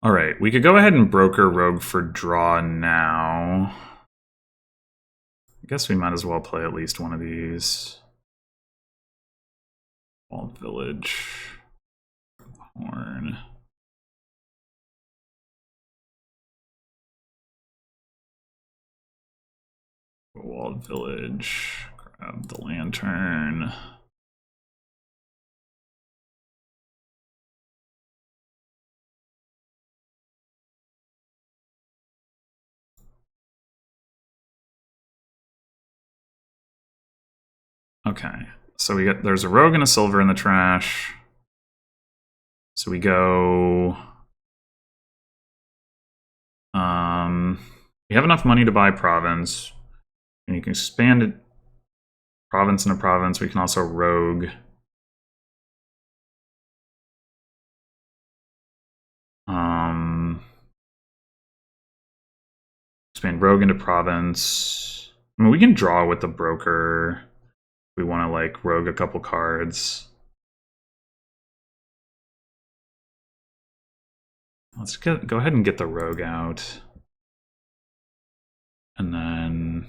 All right, we could go ahead and broker rogue for draw now. I guess we might as well play at least one of these. Walled Village. Horn. Walled Village. Grab the lantern. Okay, so there's a rogue and a silver in the trash. So we go. We have enough money to buy province, and you can expand it. Province into province. We can also rogue. Expand rogue into province. I mean, we can draw with the broker. We want to like rogue a couple cards. Let's go ahead and get the rogue out. And then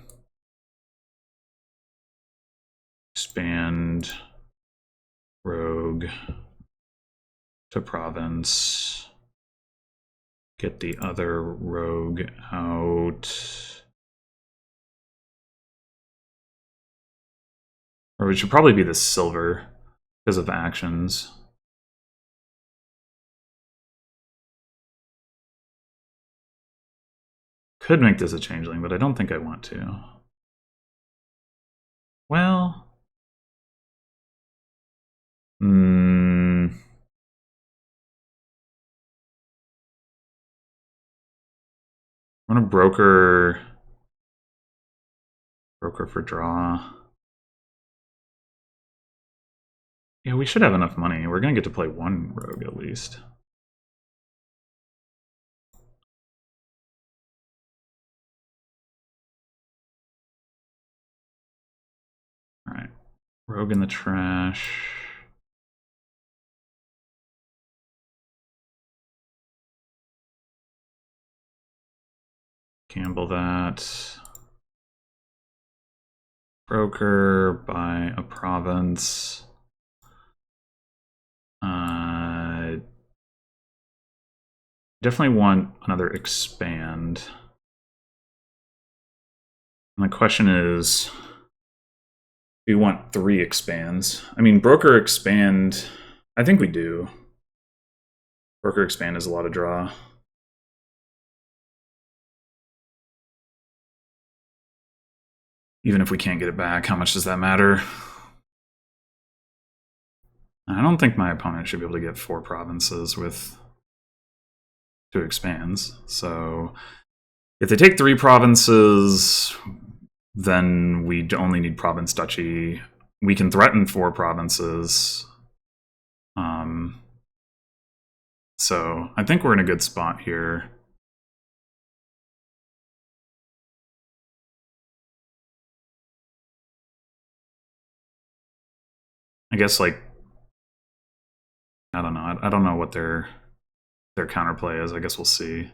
expand rogue to province. Get the other rogue out. Or it should probably be the silver because of actions. Could make this a changeling, but I don't think I want to. Well... I'm gonna broker for draw. Yeah, we should have enough money. We're gonna get to play one rogue at least. Alright. Rogue in the trash. Gamble that. Broker, buy a province. Definitely want another expand. And the question is, do we want 3 expands? I mean, broker expand, I think we do. Broker expand is a lot of draw. Even if we can't get it back, how much does that matter? I don't think my opponent should be able to get 4 provinces with 2 expands. So if they take 3 provinces, then we only need province duchy. We can threaten 4 provinces. So I think we're in a good spot here. I guess, like, I don't know. I don't know what their counterplay is. I guess we'll see.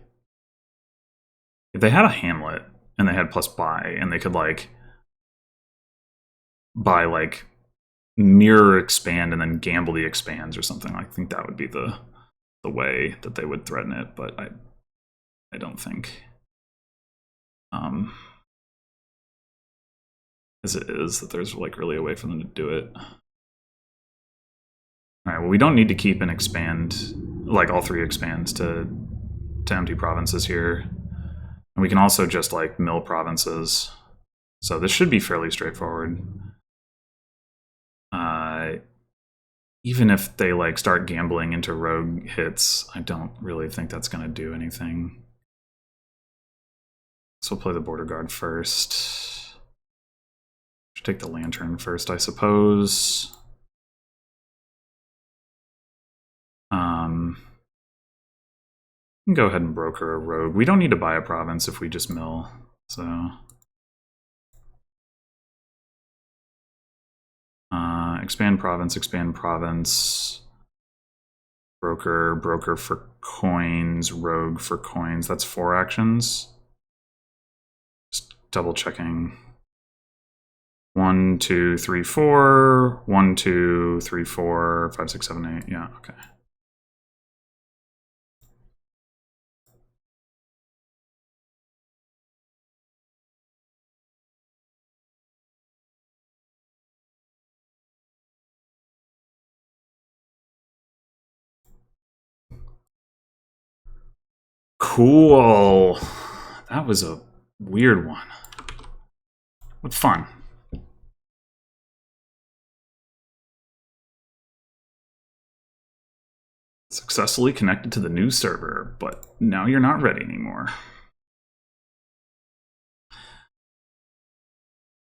If they had a hamlet and they had plus buy, and they could like buy like mirror expand and then gamble the expands or something, I think that would be the way that they would threaten it. But I don't think. As it is, that there's like really a way for them to do it. All right, well, we don't need to keep an expand, like all 3 expands to empty provinces here. And we can also just like mill provinces. So this should be fairly straightforward. Even if they like start gambling into rogue hits, I don't really think that's going to do anything. So we'll play the border guard first. Should take the lantern first, I suppose. We can go ahead and broker a rogue. We don't need to buy a province if we just mill, so. Expand province, broker for coins, rogue for coins. That's 4 actions. Just double checking. 1, 2, 3, 4. 1, 2, 3, 4, 5, 6, 7, 8. Yeah, okay. Cool. That was a weird one. What fun. Successfully connected to the new server, but now you're not ready anymore.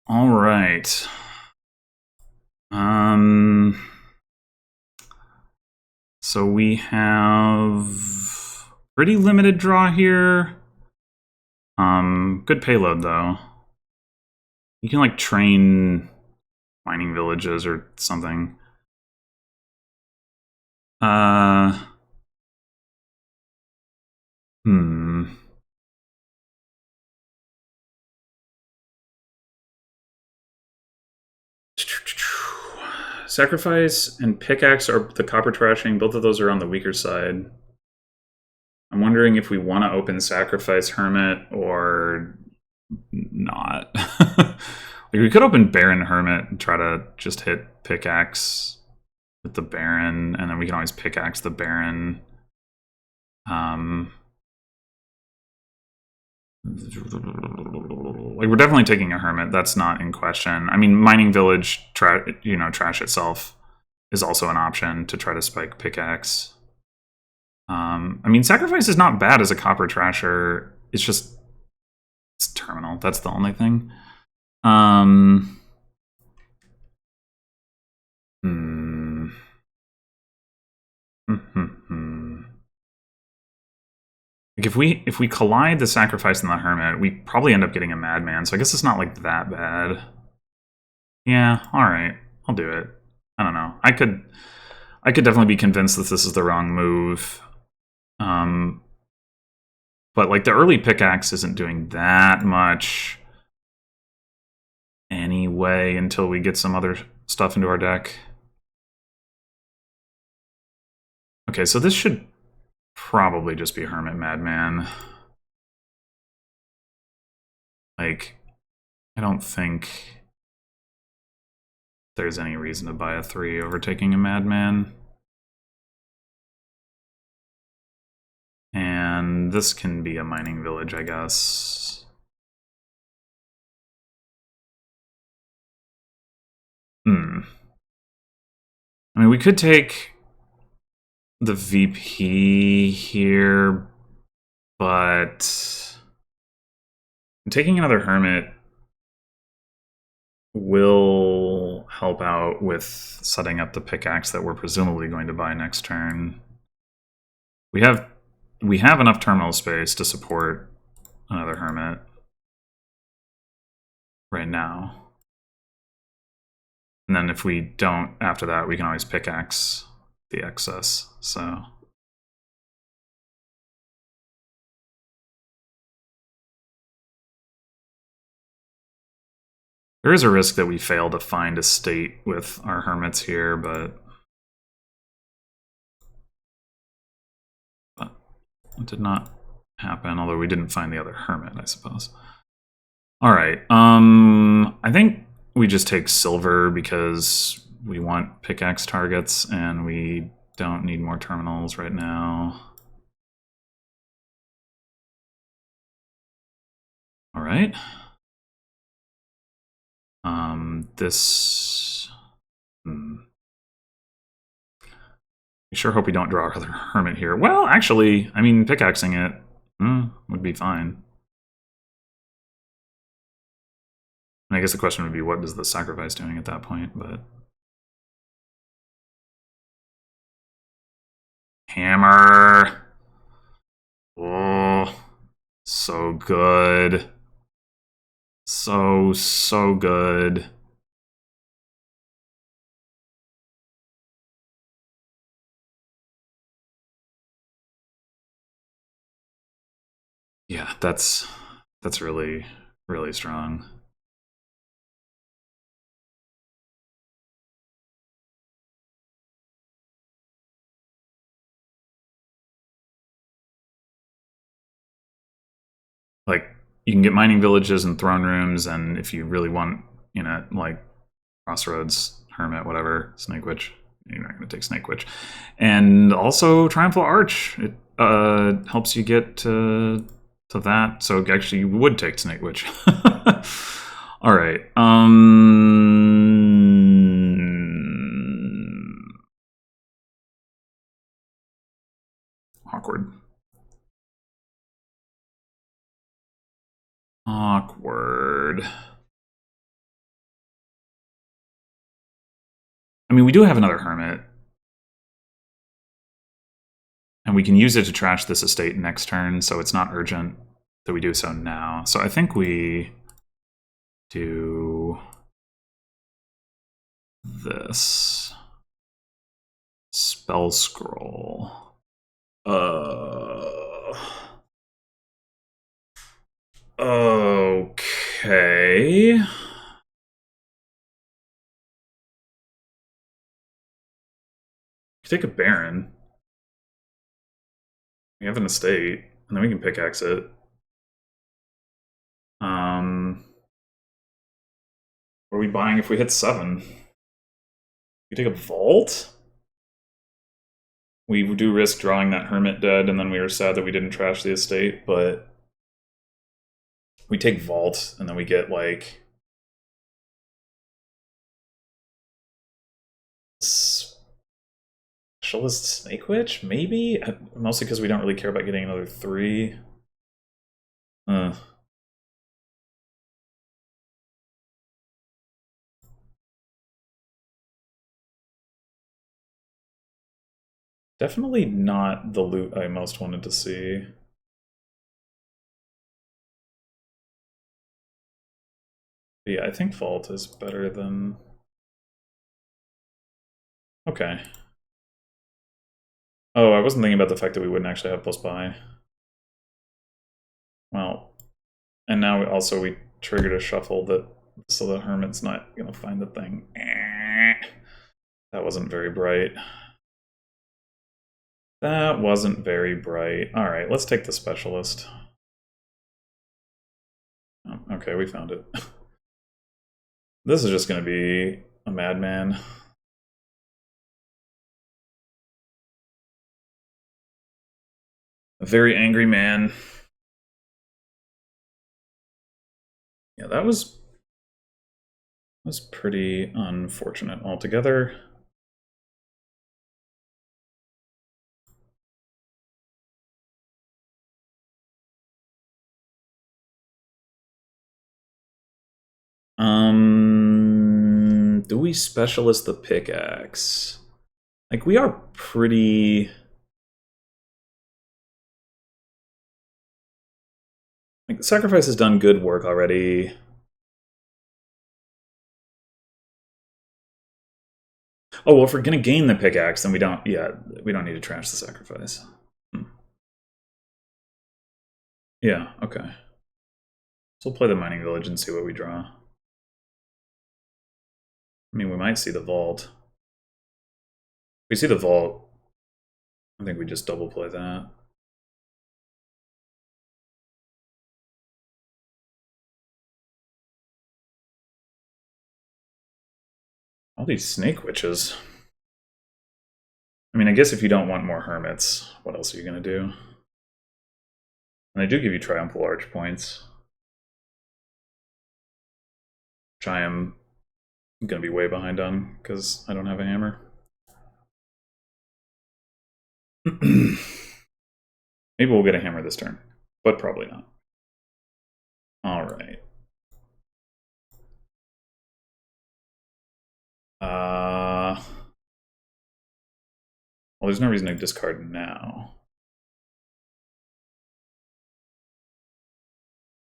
All right. So we have pretty limited draw here. Good payload though. You can like train mining villages or something. Sacrifice and pickaxe are the copper trashing. Both of those are on the weaker side. I'm wondering if we want to open Sacrifice Hermit or not. Like, we could open Baron Hermit and try to just hit pickaxe with the Baron, and then we can always pickaxe the Baron. Like, we're definitely taking a Hermit. That's not in question. I mean, Mining Village, trash itself is also an option to try to spike pickaxe. I mean, Sacrifice is not bad as a copper trasher. It's just, it's terminal. That's the only thing. Like, if we collide the Sacrifice and the Hermit, we probably end up getting a Madman. So I guess it's not like that bad. Yeah, all right, I'll do it. I don't know. I could definitely be convinced that this is the wrong move. But like the early pickaxe isn't doing that much anyway until we get some other stuff into our deck. Okay, so this should probably just be Hermit Madman. Like, I don't think there's any reason to buy a 3 over taking a Madman. And this can be a mining village, I guess. I mean, we could take the VP here, But taking another hermit will help out with setting up the pickaxe that we're presumably going to buy next turn. We have enough terminal space to support another hermit right now. And then if we don't after that, we can always pickaxe the excess. So there is a risk that we fail to find a state with our hermits here, but it did not happen, although we didn't find the other hermit, I suppose. All right, I think we just take silver because we want pickaxe targets and we don't need more terminals right now. All right. This... I sure hope we don't draw our other hermit here. Well, actually, I mean, pickaxing it would be fine. And I guess the question would be, what is the sacrifice doing at that point? But hammer. Oh, so good. So good. Yeah, that's really, really strong. Like, you can get mining villages and throne rooms, and if you really want, you know, like Crossroads, Hermit, whatever, Snake Witch, you're not going to take Snake Witch. And also Triumphal Arch, it helps you get to that, so actually you would take Snake Witch. All right. Awkward. Awkward. I mean, we do have another hermit. And we can use it to trash this estate next turn, so it's not urgent that we do so now. So I think we do this. Spell Scroll. Okay. Take a Baron. We have an estate, and then we can pickaxe it. What are we buying if we hit 7? We take a Vault? We do risk drawing that Hermit dead, and then we are sad that we didn't trash the estate, but we take Vault, and then we get, like, Specialist Snake Witch? Maybe? Mostly because we don't really care about getting another 3. Definitely not the loot I most wanted to see. But yeah, I think Vault is better than... Okay. Oh, I wasn't thinking about the fact that we wouldn't actually have plus buy. Well, and now also we triggered a shuffle that so the Hermit's not gonna find the thing. That wasn't very bright. That wasn't very bright. All right, let's take the Specialist. Oh, okay, we found it. This is just gonna be a madman. A very angry man. Yeah, that was pretty unfortunate altogether. Do we specialist the pickaxe? Like, we are pretty... Like, the sacrifice has done good work already. Oh, well, if we're gonna gain the pickaxe, then we don't... Yeah, we don't need to trash the sacrifice. Yeah, okay. So we'll play the mining village and see what we draw. I mean, we might see the vault. If we see the vault, I think we just double play that. All these snake witches. I mean, I guess if you don't want more hermits, what else are you going to do? And they do give you triumphal arch points, which I am going to be way behind on because I don't have a hammer. Maybe we'll get a hammer this turn, but probably not. All right. Well, there's no reason to discard now.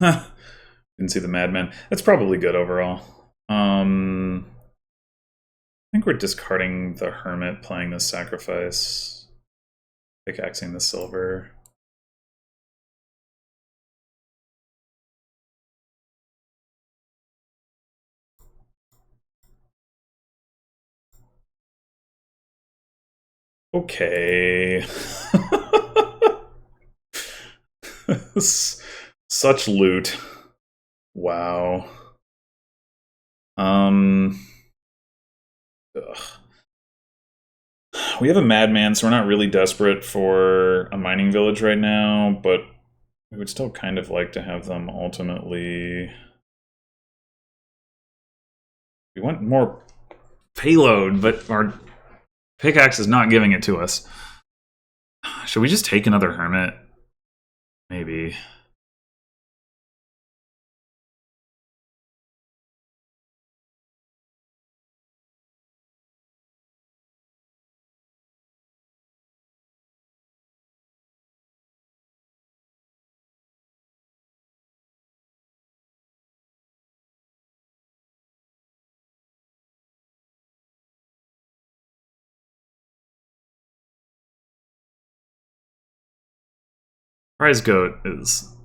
Didn't see the madman. That's probably good overall. I think we're discarding the hermit, playing the sacrifice, pickaxing the silver. Okay. Such loot. Wow. Ugh. We have a madman, so we're not really desperate for a mining village right now, but we would still kind of like to have them ultimately... We want more payload, but our pickaxe is not giving it to us. Should we just take another hermit? Maybe. Prize Goat is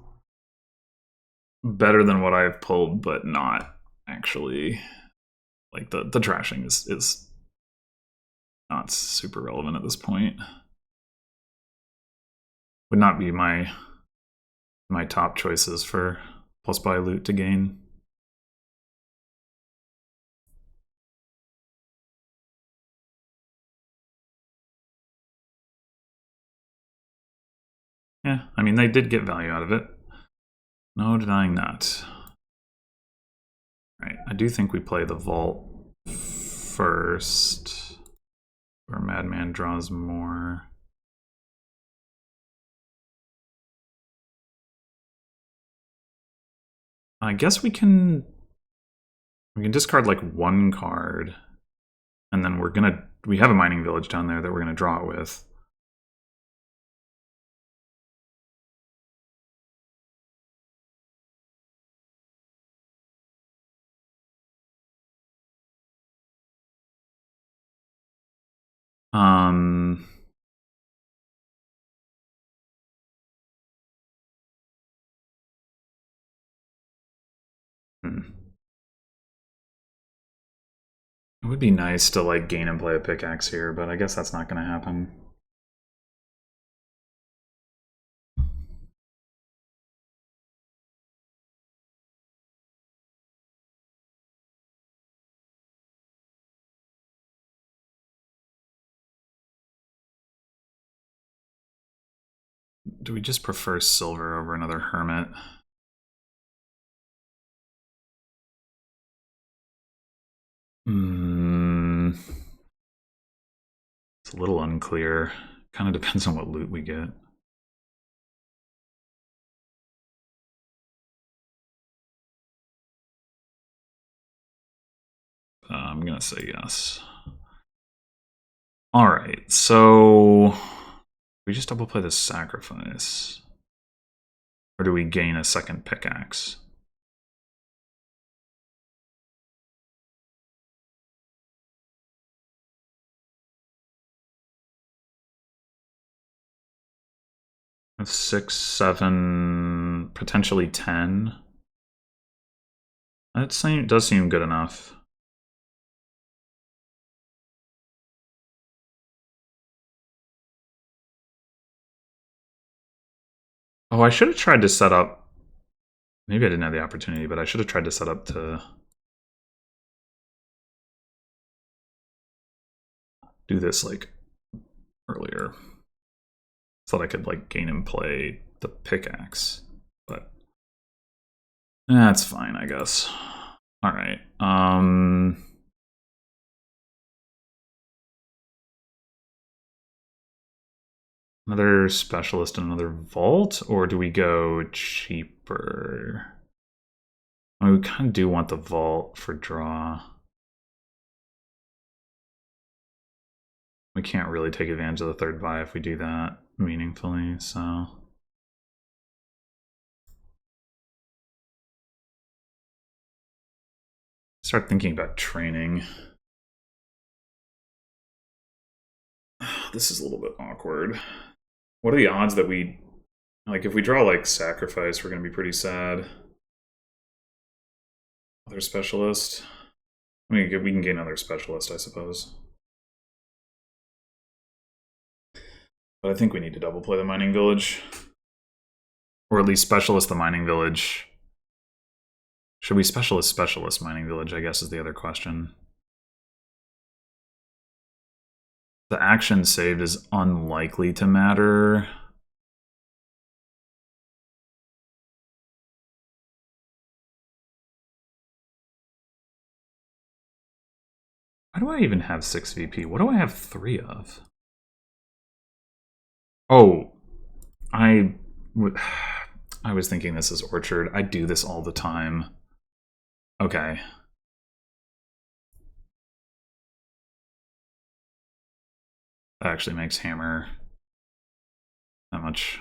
better than what I've pulled, but not actually. Like, the trashing is not super relevant at this point. Would not be my top choices for plus buy loot to gain. Yeah, I mean, they did get value out of it. No denying that. Right, I do think we play the vault first, where Madman draws more. I guess we can discard like one card, and then we have a mining village down there that we're gonna draw it with. Hmm. It would be nice to like gain and play a pickaxe here, but I guess that's not going to happen. Do we just prefer silver over another hermit? It's a little unclear. Kind of depends on what loot we get. I'm gonna say yes. All right, so we just double play the sacrifice, or do we gain a second pickaxe? Of 6, 7, potentially 10. That does seem good enough. Oh, I should have tried to set up. Maybe I didn't have the opportunity, but I should have tried to set up to do this like earlier. Thought I could like gain and play the pickaxe, but that's fine, I guess. All right. Another specialist and another vault, or do we go cheaper? I mean, we kind of do want the vault for draw. We can't really take advantage of the third buy if we do that meaningfully, so. Start thinking about training. This is a little bit awkward. What are the odds that we, like, if we draw like sacrifice, we're gonna be pretty sad. Other specialist. I mean, we can gain another specialist, I suppose. But I think we need to double play the mining village. Or at least specialist the mining village. Should we specialist mining village, I guess is the other question. The action saved is unlikely to matter. Why do I even have 6 VP? What do I have 3 of? Oh, I was thinking this is Orchard. I do this all the time. Okay. That actually makes Hammer that much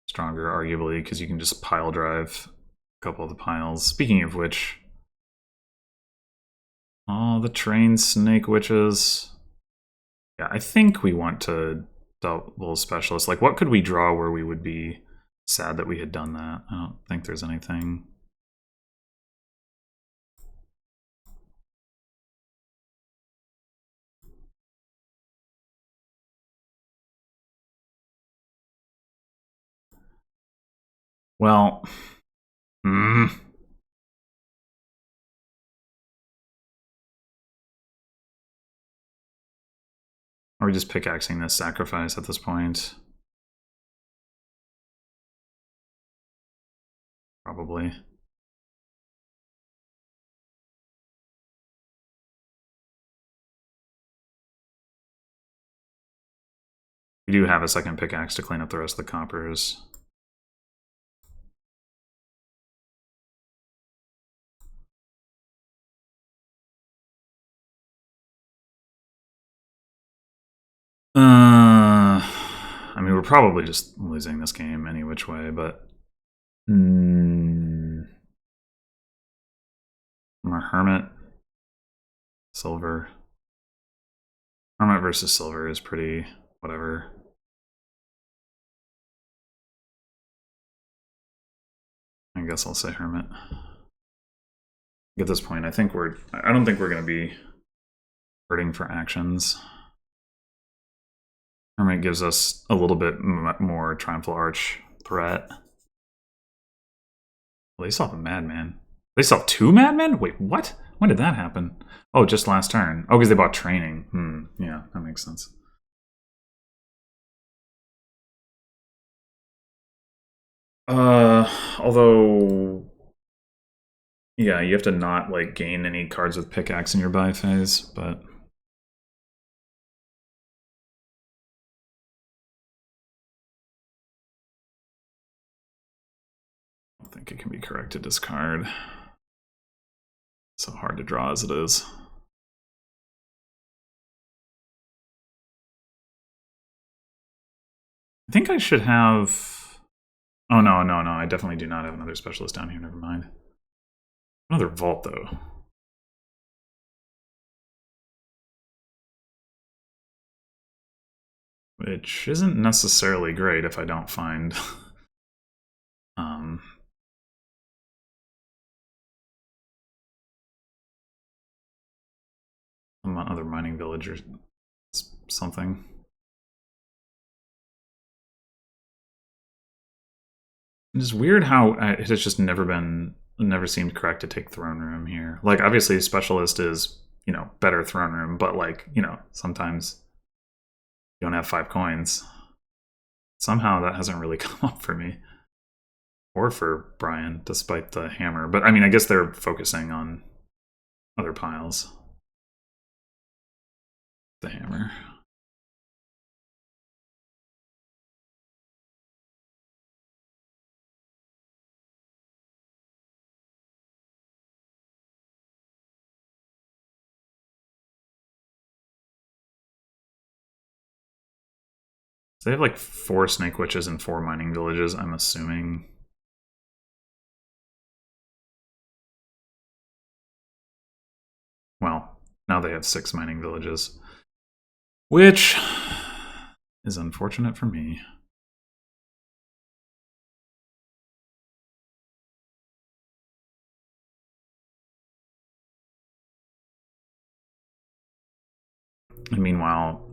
stronger, arguably, because you can just pile drive a couple of the piles. Speaking of which, oh, the train snake witches. Yeah, I think we want to double specialist. Like, what could we draw where we would be sad that we had done that? I don't think there's anything. Well, Are we just pickaxing this sacrifice at this point? Probably. We do have a second pickaxe to clean up the rest of the coppers. I mean, we're probably just losing this game any which way, but... Our Hermit. Silver. Hermit versus Silver is pretty... whatever. I guess I'll say Hermit. At this point, I don't think we're going to be hurting for actions. Hermit gives us a little bit more Triumphal Arch threat. Well, they saw the Madman. They saw 2 Madmen? Wait, what? When did that happen? Oh, just last turn. Oh, because they bought training. Yeah, that makes sense. Although... yeah, you have to not, like, gain any cards with pickaxe in your buy phase, but... I don't think it can be correct to discard. So hard to draw as it is. I think I should have... Oh, no. I definitely do not have another specialist down here. Never mind. Another vault, though. Which isn't necessarily great if I don't find... other mining village or something. It's weird how it has just never seemed correct to take throne room here. Like, obviously, specialist is, better throne room, but, like, sometimes you don't have 5 coins. Somehow that hasn't really come up for me. Or for Bryan, despite the hammer. But, I mean, I guess they're focusing on other piles. The hammer. So they have like 4 snake witches and 4 mining villages, I'm assuming. Well, now they have 6 mining villages. Which is unfortunate for me. And meanwhile,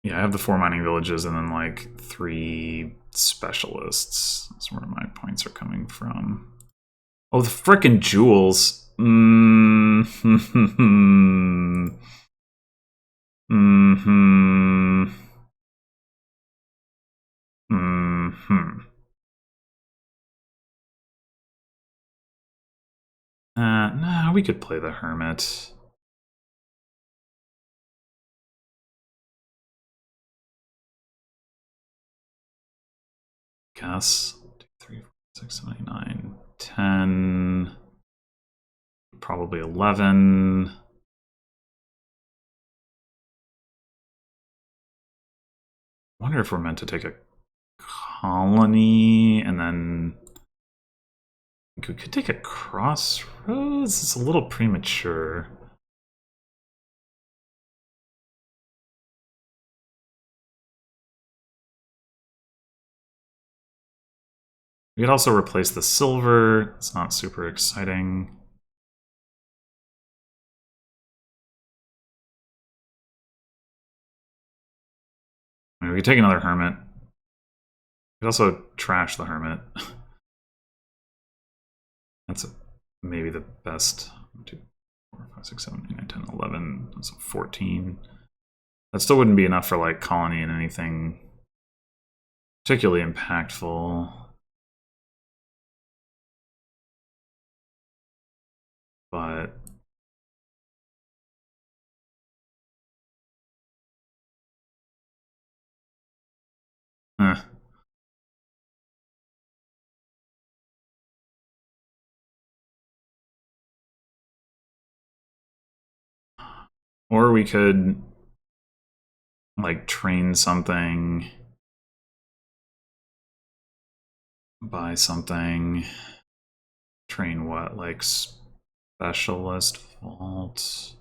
yeah, I have the 4 mining villages and then like 3 specialists. That's where my points are coming from. Oh, the frickin' jewels. No, we could play the hermit. Guess 2, 3, 4, 6, 7, 8, 9, 10, probably 11. I wonder if we're meant to take a colony and then we could take a crossroads. It's a little premature. We could also replace the silver. It's not super exciting. I mean, we could take another hermit. We could also trash the hermit. That's maybe the best. 1, 2, 4, 5, 6, 7, 8, 9, 10, 11. That's 14. That still wouldn't be enough for like colony and anything particularly impactful. But or we could like train something, buy something, train what, like specialist vault.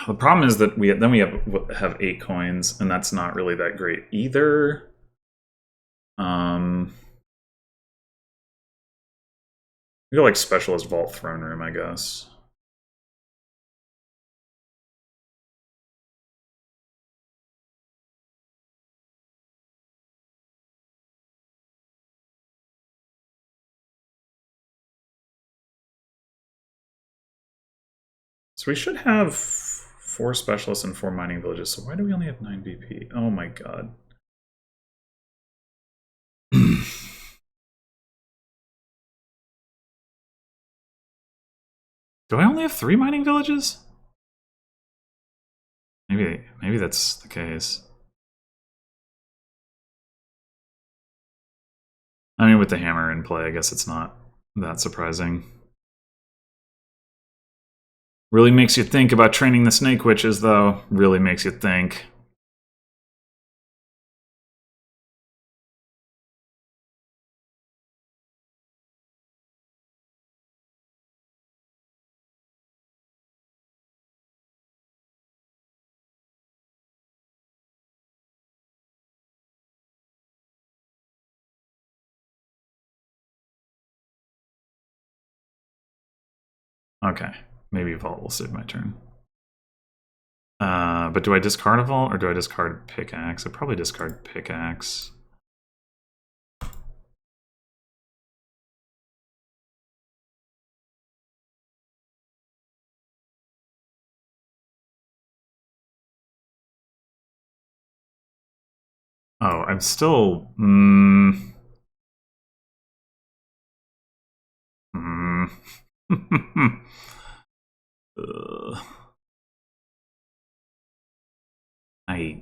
The problem is that we have 8 coins, and that's not really that great either. We go like specialist vault throne room, I guess. So we should have 4 specialists and 4 mining villages. So why do we only have 9 BP? Oh my god. Do I only have 3 mining villages? Maybe that's the case. I mean, with the hammer in play, I guess it's not that surprising. Really makes you think about training the snake witches, though. Really makes you think. Okay, maybe Vault will save my turn. But do I discard a Vault or do I discard Pickaxe? I probably discard Pickaxe. Oh, I'm still. I.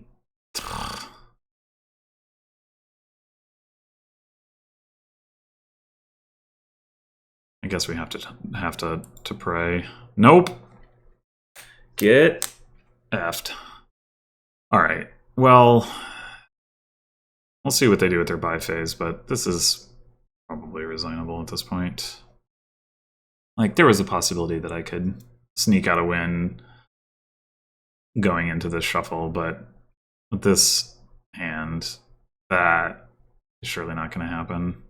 I guess we have to pray. Nope. Get effed. All right. Well, we'll see what they do with their buy phase, but this is probably resignable at this point. Like, there was a possibility that I could sneak out a win going into this shuffle, but with this hand, that is surely not going to happen.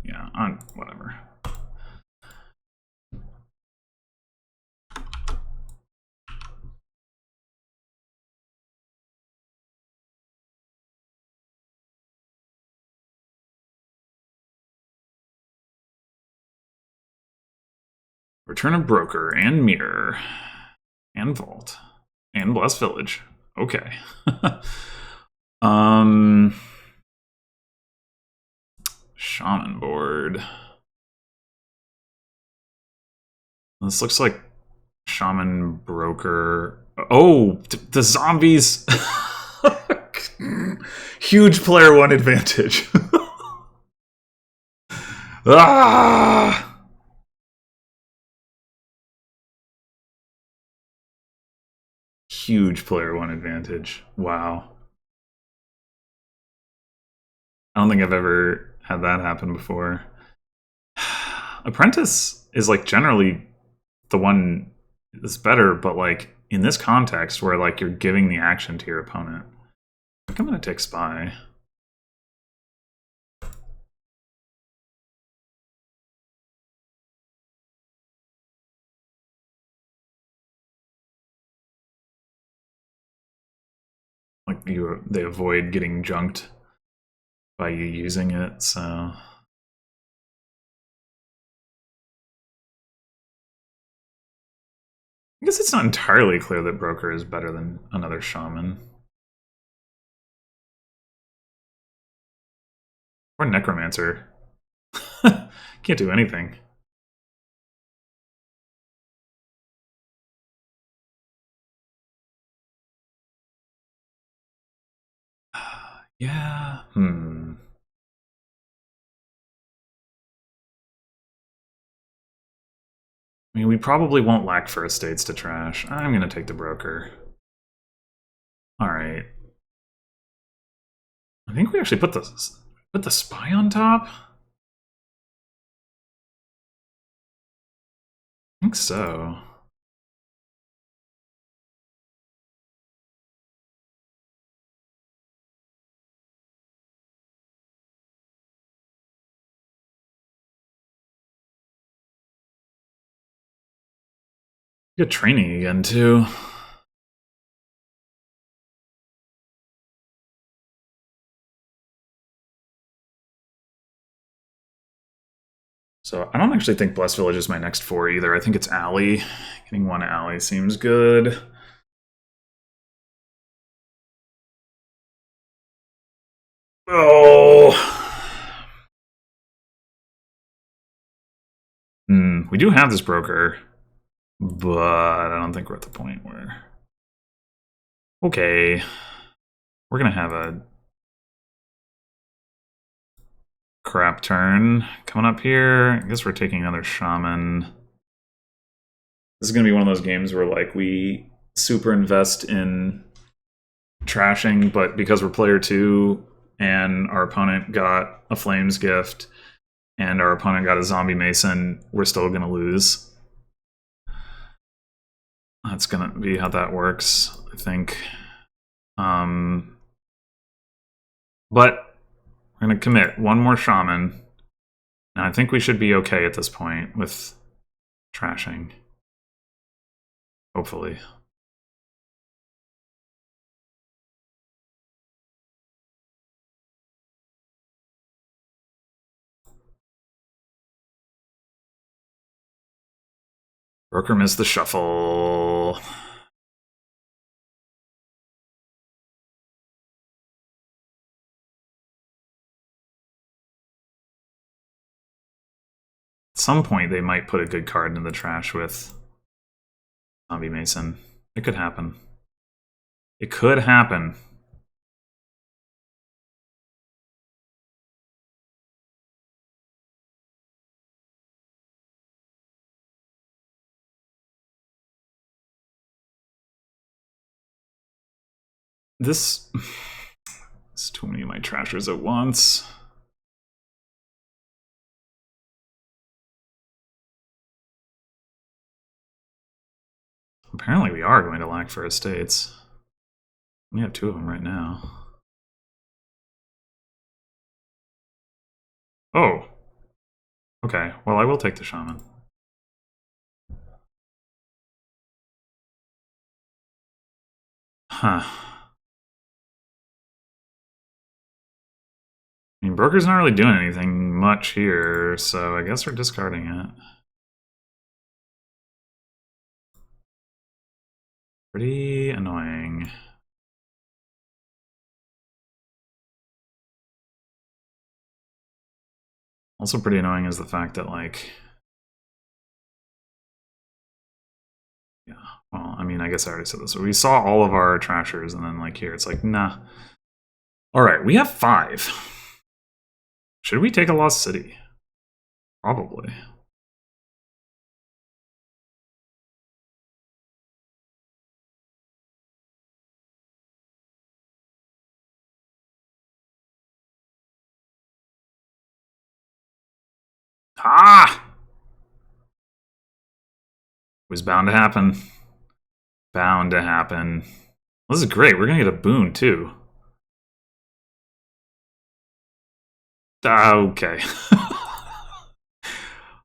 Yeah, on whatever. Return of Broker and Mirror and Vault and Blessed Village. Okay. Shaman board. This looks like Shaman Broker. Oh, the zombies. Huge player one advantage. Ah! Huge player one advantage. Wow. I don't think I've ever had that happen before. Apprentice is like generally the one that's better, but like in this context where like you're giving the action to your opponent. I think I'm gonna take Spy. Like they avoid getting junked by you using it, so I guess it's not entirely clear that Broker is better than another Shaman. Or Necromancer. Can't do anything. Yeah. I mean, we probably won't lack for estates to trash. I'm gonna take the Broker. Alright. I think we actually put the Spy on top? I think so. Good training again, too. So I don't actually think Blessed Village is my next 4 either. I think it's Alley. Getting one Alley seems good. Oh. We do have this Broker, but I don't think we're at the point where Okay. We're gonna have a crap turn coming up here. I guess we're taking another shaman. This is gonna be one of those games where like we super invest in trashing, but because we're player 2 and our opponent got a flames gift and our opponent got a zombie mason, we're still gonna lose. That's gonna be how that works, I think. But we're gonna commit one more shaman. And I think we should be okay at this point with trashing. Hopefully. Broker missed the shuffle. At some point, they might put a good card in the trash with Zombie Mason. It could happen. It could happen. This is too many of my trashers at once. Apparently we are going to lack for estates. We have 2 of them right now. Oh. Okay, well I will take the shaman. Huh. I mean, Broker's not really doing anything much here, so I guess we're discarding it. Pretty annoying. Also pretty annoying is the fact that, like... Yeah, well, I mean, I guess I already said this. So we saw all of our trashers, and then, like, here, it's like, nah. Alright, we have 5. Should we take a lost city? Probably. Ah! It was bound to happen. Bound to happen. This is great. We're gonna get a boon, too. Okay.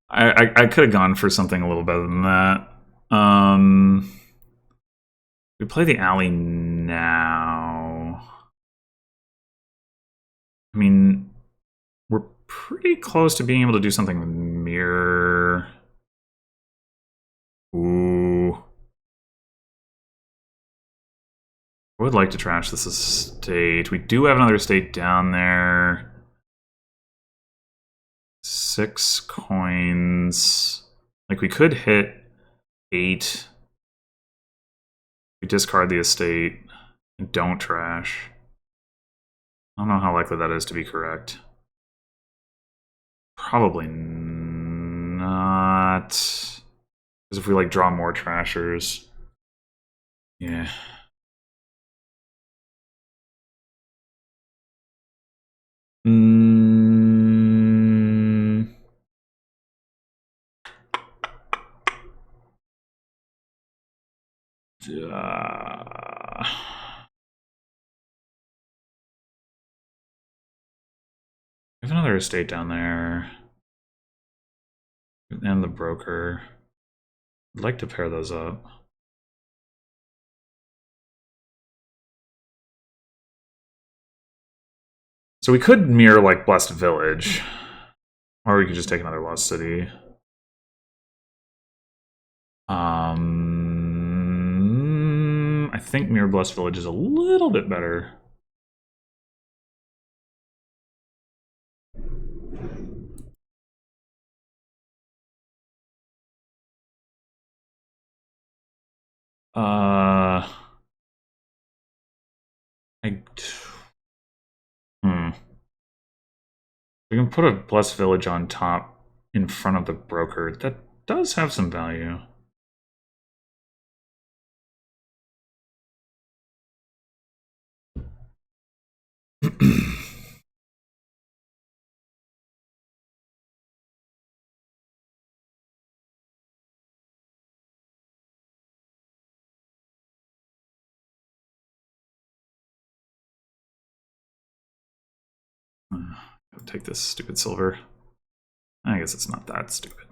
I could have gone for something a little better than that. We play the alley now. I mean, we're pretty close to being able to do something with mirror. Ooh. I would like to trash this estate. We do have another estate down there. 6 coins. Like, we could hit 8. We discard the estate and don't trash. I don't know how likely that is to be correct. Probably not. Because if we, like, draw more trashers... Yeah. We have another estate down there. And the broker. I'd like to pair those up. So we could mirror, like, Blessed Village. Or we could just take another Lost City. I think Mirror Blessed Village is a little bit better. We can put a Blessed Village on top in front of the broker. That does have some value. Take this stupid silver. I guess it's not that stupid.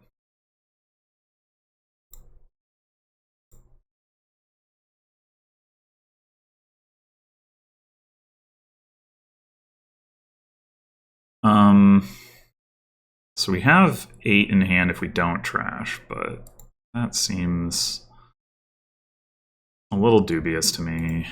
So we have 8 in hand if we don't trash, but that seems a little dubious to me.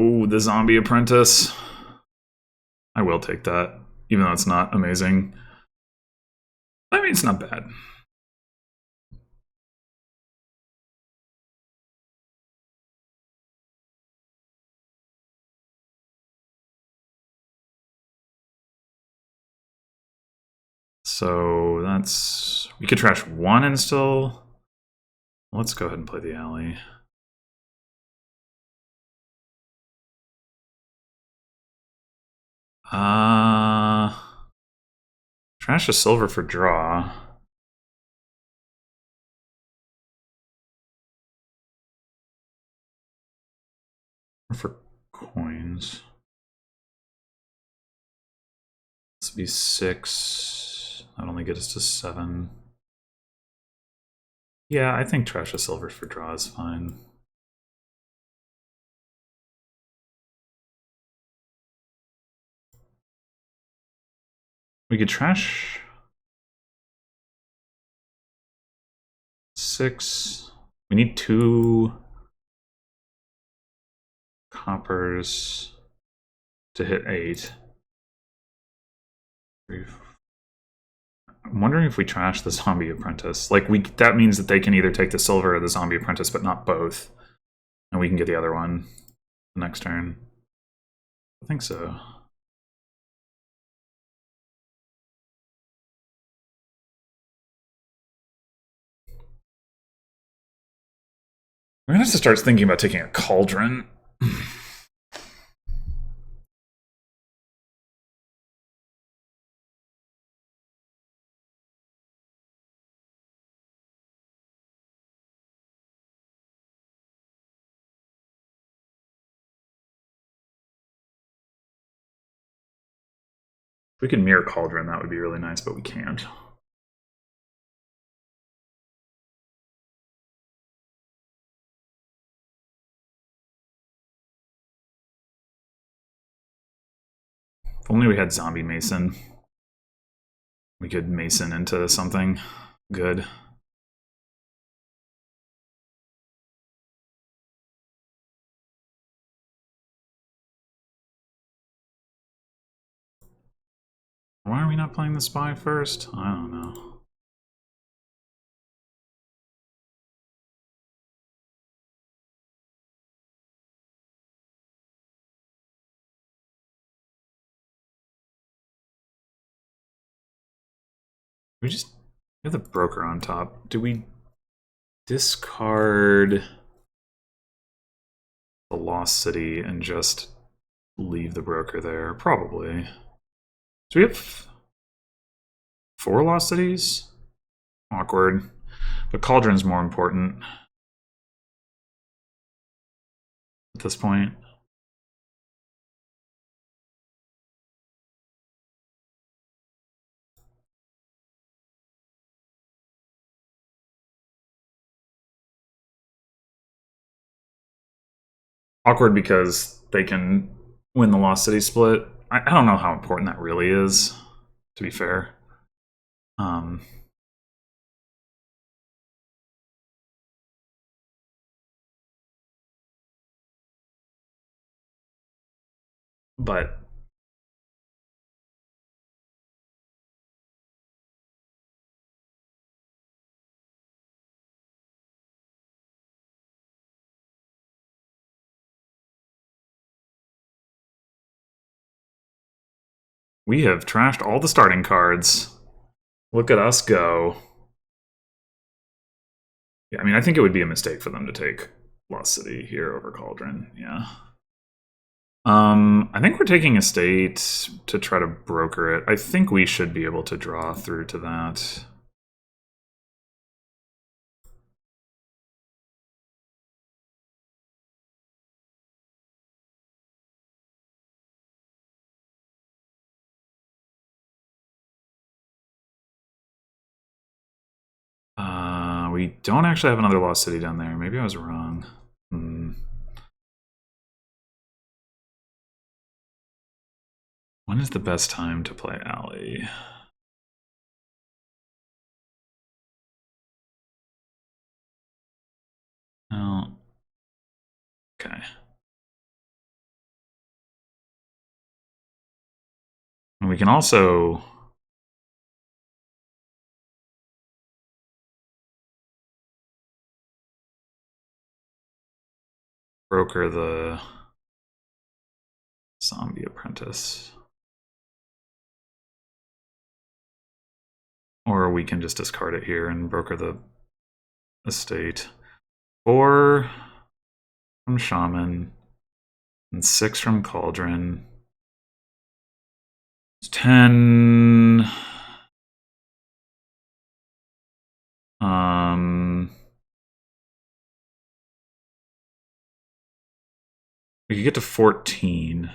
Ooh, the Zombie Apprentice. I will take that, even though it's not amazing. I mean, it's not bad. So that's... We could trash 1 and still... Let's go ahead and play the alley. Trash a silver for draw. Or for coins. This would be 6. That only get us to 7. Yeah, I think trash a silver for draw is fine. We could trash 6. We need 2 coppers to hit 8. I'm wondering if we trash the Zombie Apprentice. Like, that means that they can either take the silver or the Zombie Apprentice, but not both. And we can get the other one the next turn. I think so. We're gonna have to start thinking about taking a Cauldron. If we could mirror Cauldron, that would be really nice, but we can't. If only we had Zombie Mason. We could Mason into something good. Why are we not playing the Spy first? I don't know. We have the broker on top. Do we discard the Lost City and just leave the broker there? Probably. So we have 4 Lost Cities? Awkward. But Cauldron's more important at this point. Awkward because they can win the Lost City split. I don't know how important that really is, to be fair. But we have trashed all the starting cards. Look at us go. Yeah, I mean, I think it would be a mistake for them to take Lost City here over Cauldron. Yeah. I think we're taking a state to try to broker it. I think we should be able to draw through to that. We don't actually have another Lost City down there. Maybe I was wrong. When is the best time to play Alley? Oh, okay. And we can also broker the Zombie Apprentice. Or we can just discard it here and broker the estate. 4 from Shaman and 6 from Cauldron. 10. We could get to 14.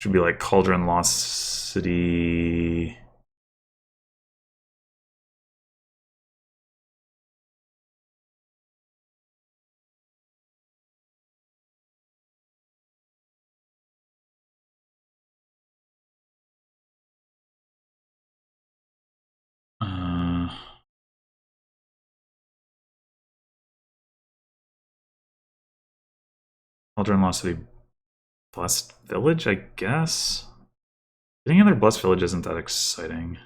Should be like Cauldron, Lost City. Cauldron, Lost City, Blessed Village, I guess. Getting another Blessed Village isn't that exciting.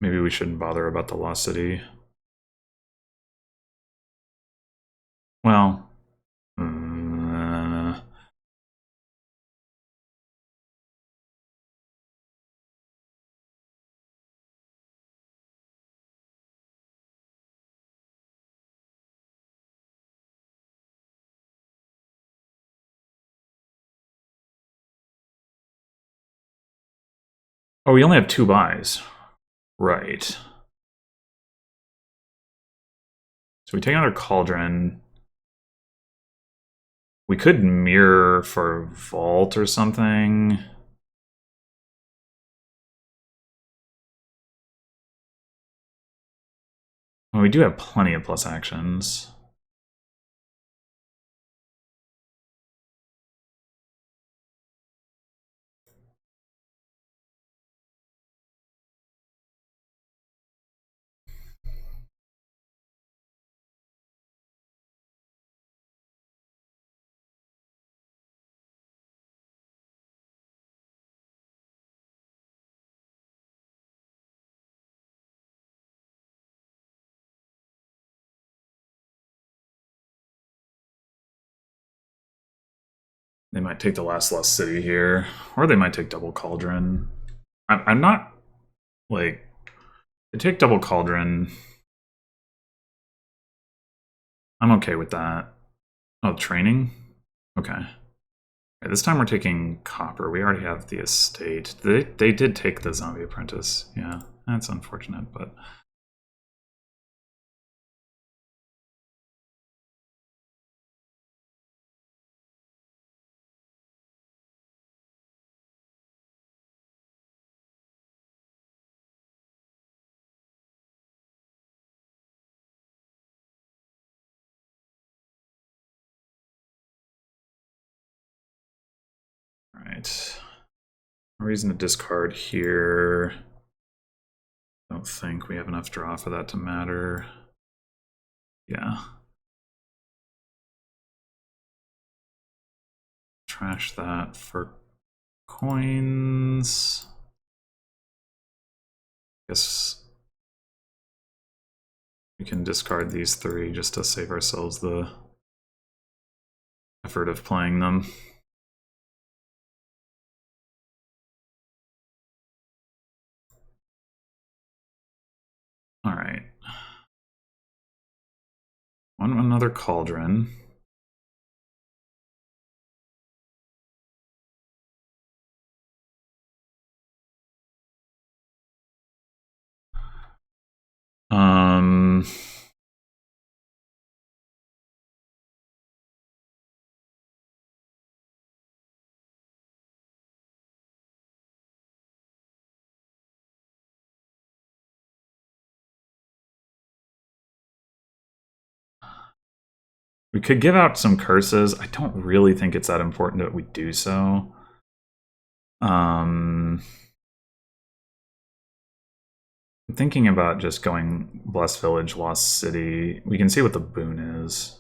Maybe we shouldn't bother about the Lost City. Well, oh, we only have 2 buys. Right. So we take another Cauldron. We could mirror for Vault or something. Well, we do have plenty of plus actions. They might take the last Lost City here, or they might take double Cauldron. I'm not, like, they take double Cauldron. I'm okay with that. Oh, training? Okay. Okay, this time we're taking Copper. We already have the estate. They did take the Zombie Apprentice. Yeah, that's unfortunate, but... Alright. reason to discard here. I don't think we have enough draw for that to matter. Yeah. Trash that for coins. Guess we can discard these 3 just to save ourselves the effort of playing them. All right. Another cauldron. We could give out some curses. I don't really think it's that important that we do so. I'm thinking about just going Blessed Village, Lost City. We can see what the boon is.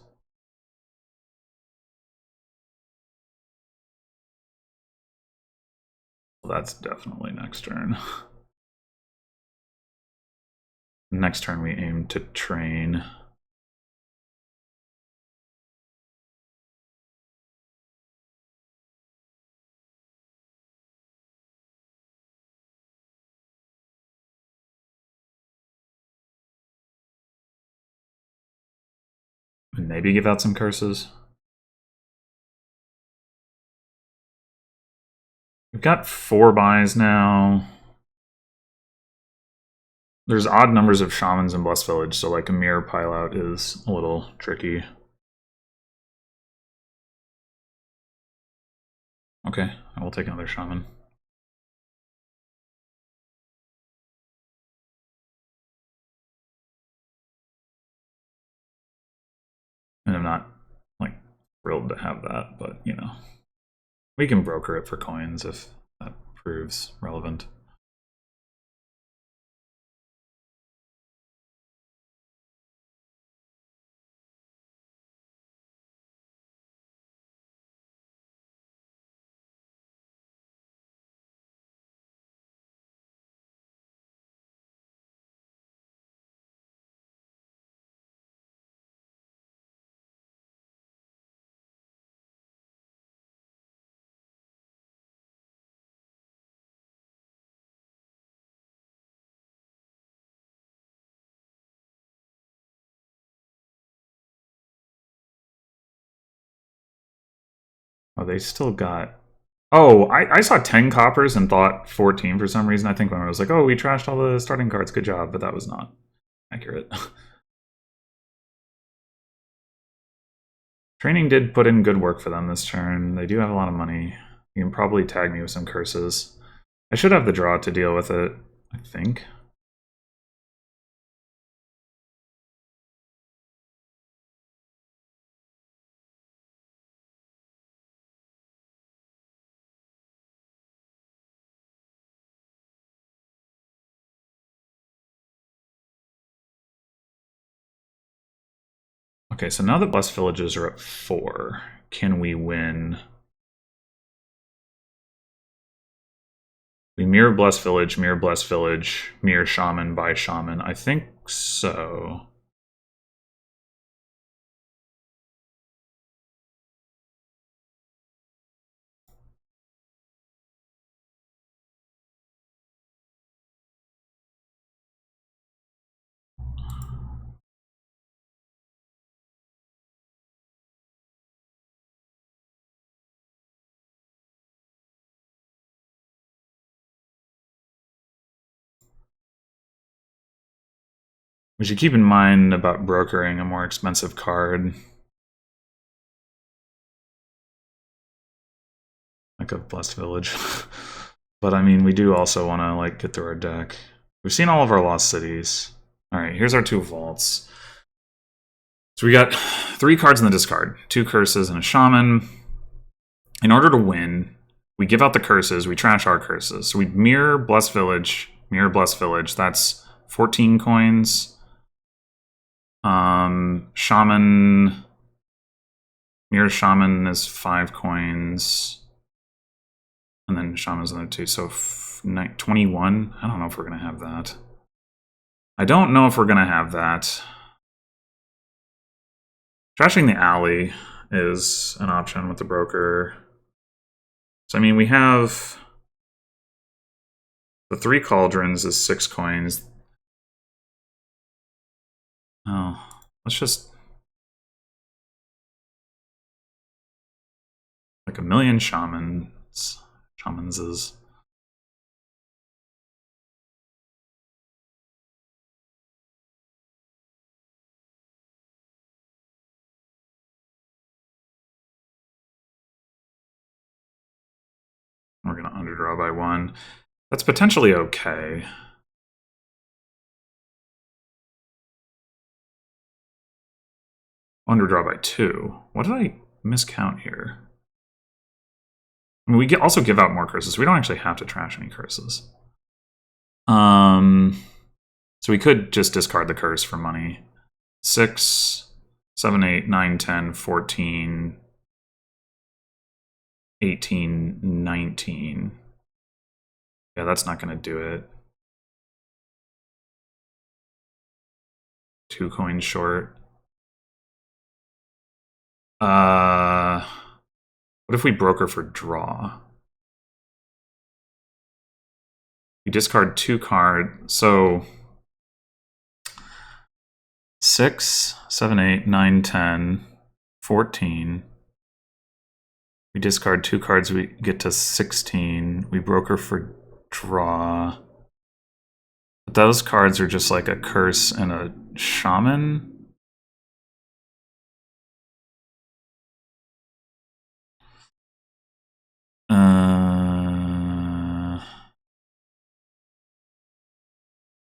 Well, that's definitely next turn. Next turn we aim to train. And maybe give out some curses. We've got 4 buys now. There's odd numbers of shamans in Blessed Village, so like a mirror pile out is a little tricky. Okay, I will take another shaman. And I'm not like thrilled to have that, but you know, we can broker it for coins if that proves relevant. Oh, they still got... Oh, I saw 10 coppers and thought 14 for some reason. I think when I was like, oh, we trashed all the starting cards, good job, but that was not accurate. Training did put in good work for them this turn. They do have a lot of money. You can probably tag me with some curses. I should have the draw to deal with it, I think. Okay, so now that Blessed Villages are at 4, can we win? We mirror Blessed Village, mirror Shaman by Shaman. I think so. We should keep in mind about brokering a more expensive card. Like a Blessed Village. But I mean, we do also want to like get through our deck. We've seen all of our lost cities. Alright, here's our 2 vaults. So we got 3 cards in the discard. 2 curses and a shaman. In order to win, We give out the curses. We trash our curses. So we mirror Blessed Village. Mirror Blessed Village. That's 14 coins. Shaman. Mirror Shaman is 5 coins. And then Shaman's another 2. So 21. I don't know if we're going to have that. I don't know if we're going to have that. Trashing the alley is an option with the broker. So, I mean, we have the 3 cauldrons is 6 coins. Oh, let's just like a million shamans. Shamans is. We're going to underdraw by 1. That's potentially okay. Underdraw by 2. What did I miscount here? I mean, we also give out more curses. We don't actually have to trash any curses. So we could just discard the curse for money. 6, 7, 8, 9, 10, 14, 18, 19. Yeah, that's not going to do it. 2 coins short. What if we broker for draw? You discard 2 cards. So 6, 7, 8, 9, 10, 14. We discard 2 cards, we get to 16. We broker for draw. But those cards are just like a curse and a shaman.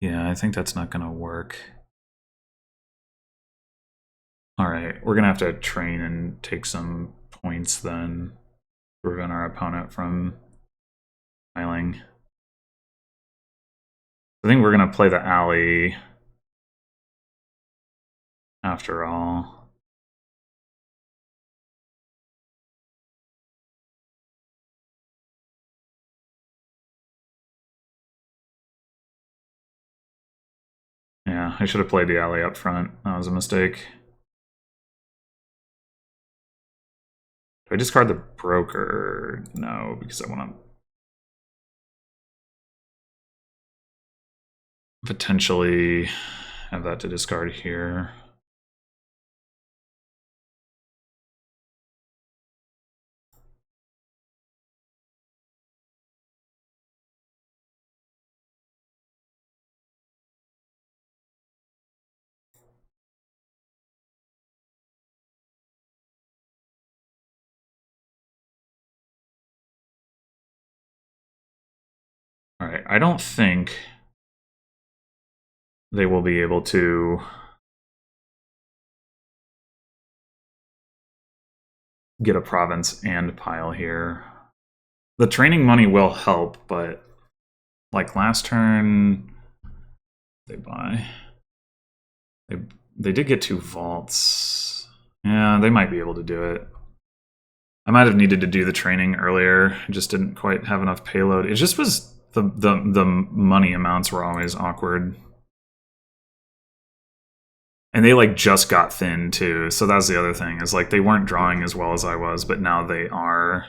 Yeah, I think that's not going to work. Alright, we're going to have to train and take some points then to prevent our opponent from piling. I think we're going to play the alley after all. Yeah, I should have played the alley up front. That was a mistake. Do I discard the broker? No, because I want to potentially have that to discard here. Alright, I don't think they will be able to get a province and pile here. The training money will help, but like last turn, they buy. They did get 2 vaults. Yeah, they might be able to do it. I might have needed to do the training earlier. I just didn't quite have enough payload. It just was the money amounts were always awkward. And they like just got thin too. So that's the other thing, is like they weren't drawing as well as I was, but now they are.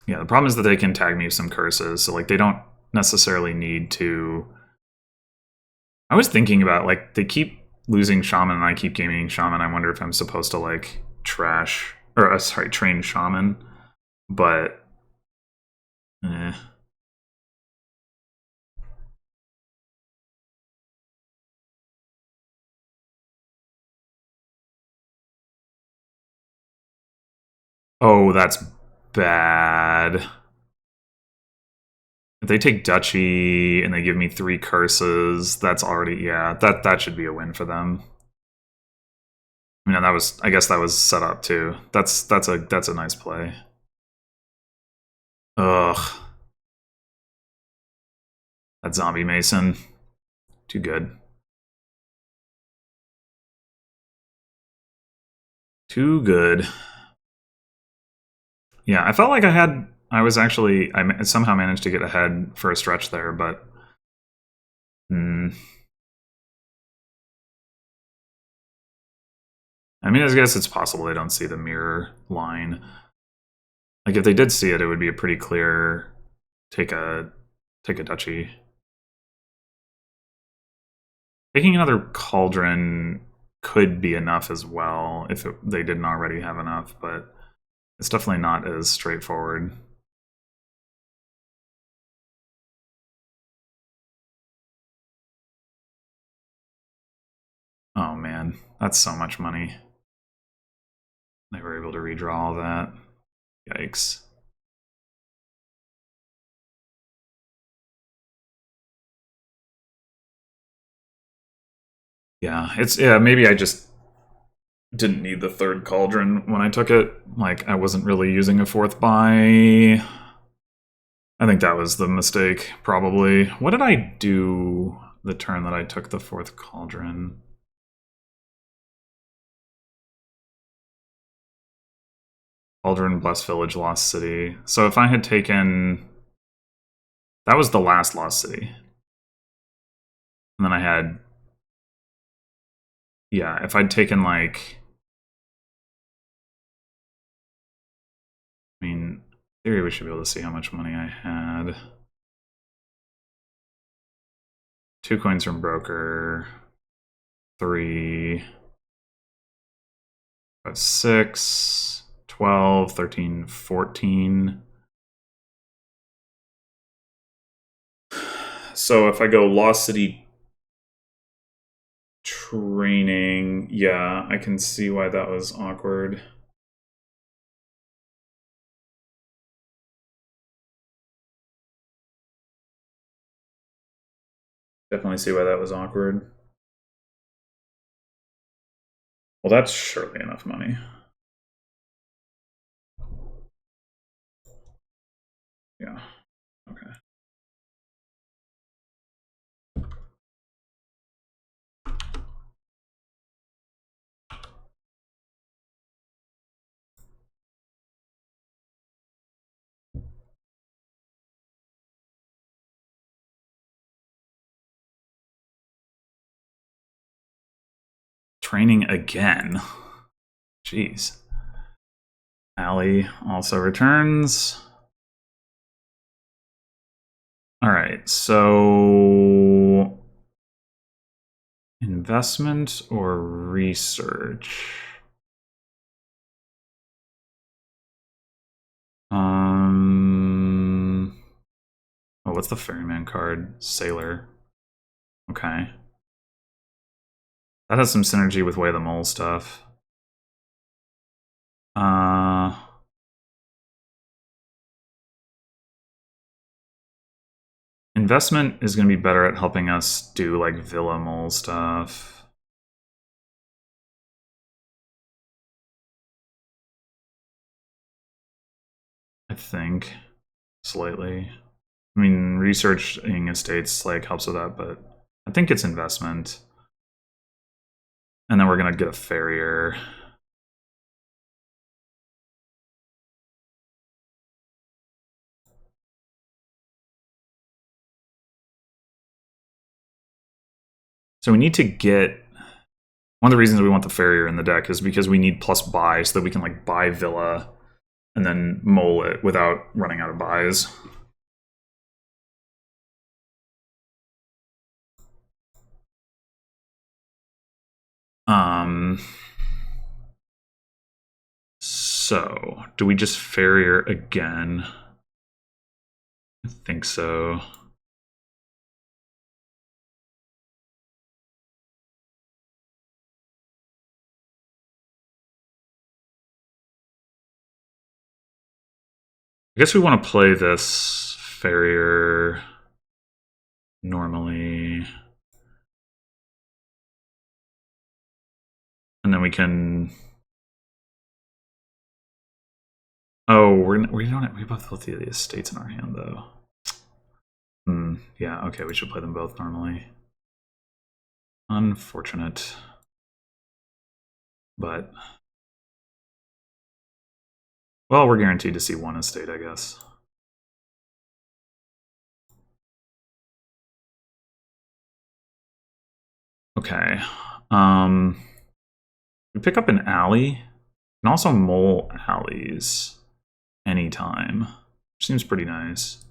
Yeah, the problem is that they can tag me with some curses, so like they don't necessarily need to. I was thinking about like they keep losing shaman and I keep gaining shaman. I wonder if I'm supposed to like trash or sorry, train shaman, but eh. Oh, that's bad. If they take duchy and they give me 3 curses, that's already, yeah, that should be a win for them. I mean, that was, I guess that was set up too. That's a nice play. Ugh. That zombie mason. Too good. Too good. Yeah, I felt like I was actually, I somehow managed to get ahead for a stretch there, but I mean, I guess it's possible they don't see the mirror line. Like if they did see it, it would be a pretty clear take a duchy. Taking another cauldron could be enough as well if they didn't already have enough, but it's definitely not as straightforward. Oh man, that's so much money. They were able to redraw all that. Yikes. Yeah, maybe I just didn't need the third cauldron when I took it. Like, I wasn't really using a fourth buy. I think that was the mistake, probably. What did I do the turn that I took the fourth cauldron? Cauldron, Blessed Village, Lost City. So if I had taken... That was the last Lost City. And then I had... Yeah, if I'd taken, like... I mean, in theory we should be able to see how much money I had. 2 coins from broker. 3... 5, 6... 12, 13, 14... So if I go Lost City training, yeah, I can see why that was awkward. Definitely see why that was awkward. Well, that's surely enough money. Yeah, okay. Training again. Jeez. Allie also returns. All right, so investment or research? Oh, what's the ferryman card? Sailor. Okay. That has some synergy with Way of the Mole stuff. Investment is going to be better at helping us do like Villa Mole stuff. I think slightly. I mean, researching estates like helps with that, but I think it's investment. And then we're gonna get a farrier. So we need to get... One of the reasons we want the farrier in the deck is because we need plus buy so that we can like buy Villa and then mole it without running out of buys. So, do we just farrier again? I think so. I guess we want to play this farrier. normally. And then we can... Oh, we don't have, we both have the estates in our hand, though. Yeah, okay, we should play them both normally. Unfortunate. But... Well, we're guaranteed to see one estate, I guess. Okay. We pick up an alley. And also mole alleys anytime. Seems pretty nice.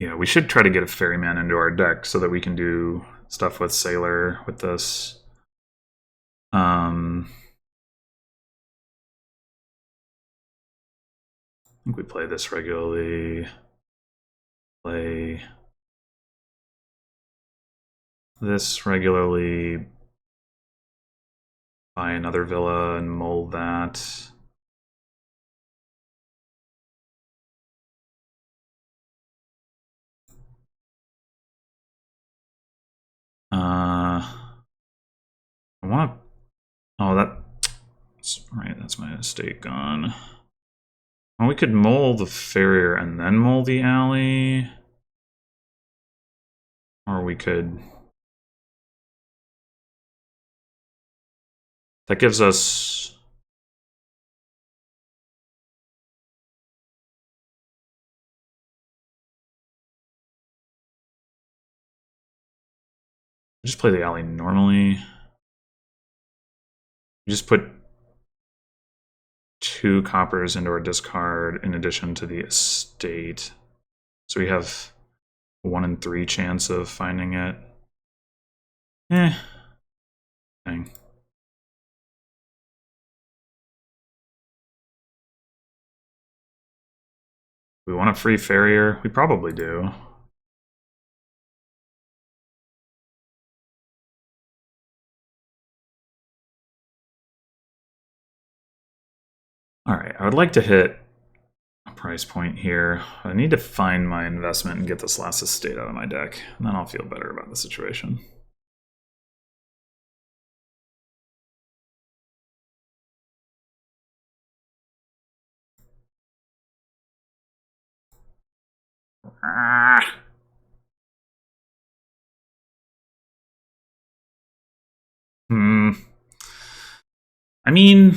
Yeah, we should try to get a ferryman into our deck so that we can do stuff with Sailor with this. I think we play this regularly. Play this regularly. Buy another villa and mold that. I want to... Oh, that's right. That's my estate gone. Well, we could mold the farrier and then mold the alley. Or we could... That gives us... Just play the alley normally. Just put 2 coppers into our discard in addition to the estate. So we have 1 in 3 chance of finding it. Dang. We want a free farrier? We probably do. Alright, I would like to hit a price point here. I need to find my investment and get this last estate out of my deck, and then I'll feel better about the situation. I mean,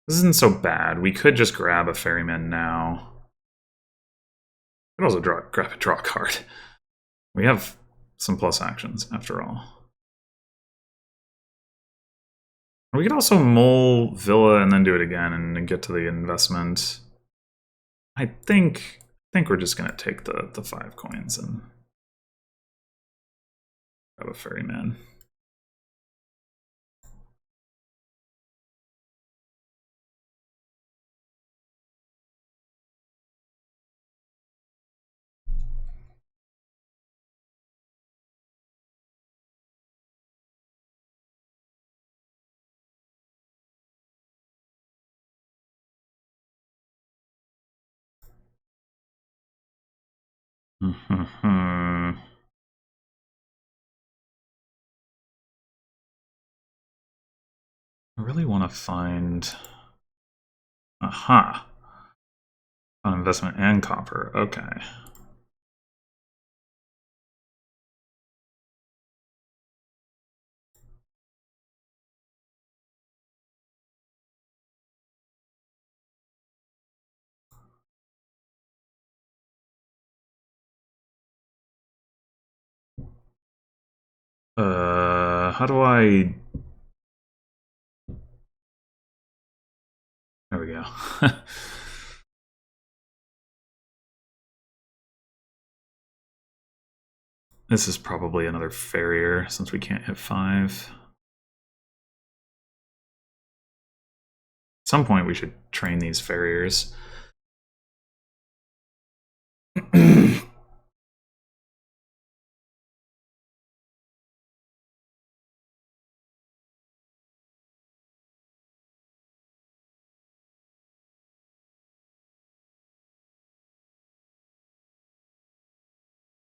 this isn't so bad. We could just grab a ferryman now. We could also grab a draw card. We have some plus actions, after all. We could also mole Villa and then do it again and get to the investment. I think we're just gonna take the 5 coins and grab a ferryman. I really want to find... Aha! On investment and copper. Okay. How do I... There we go. This is probably another farrier, since we can't hit 5. At some point, we should train these farriers.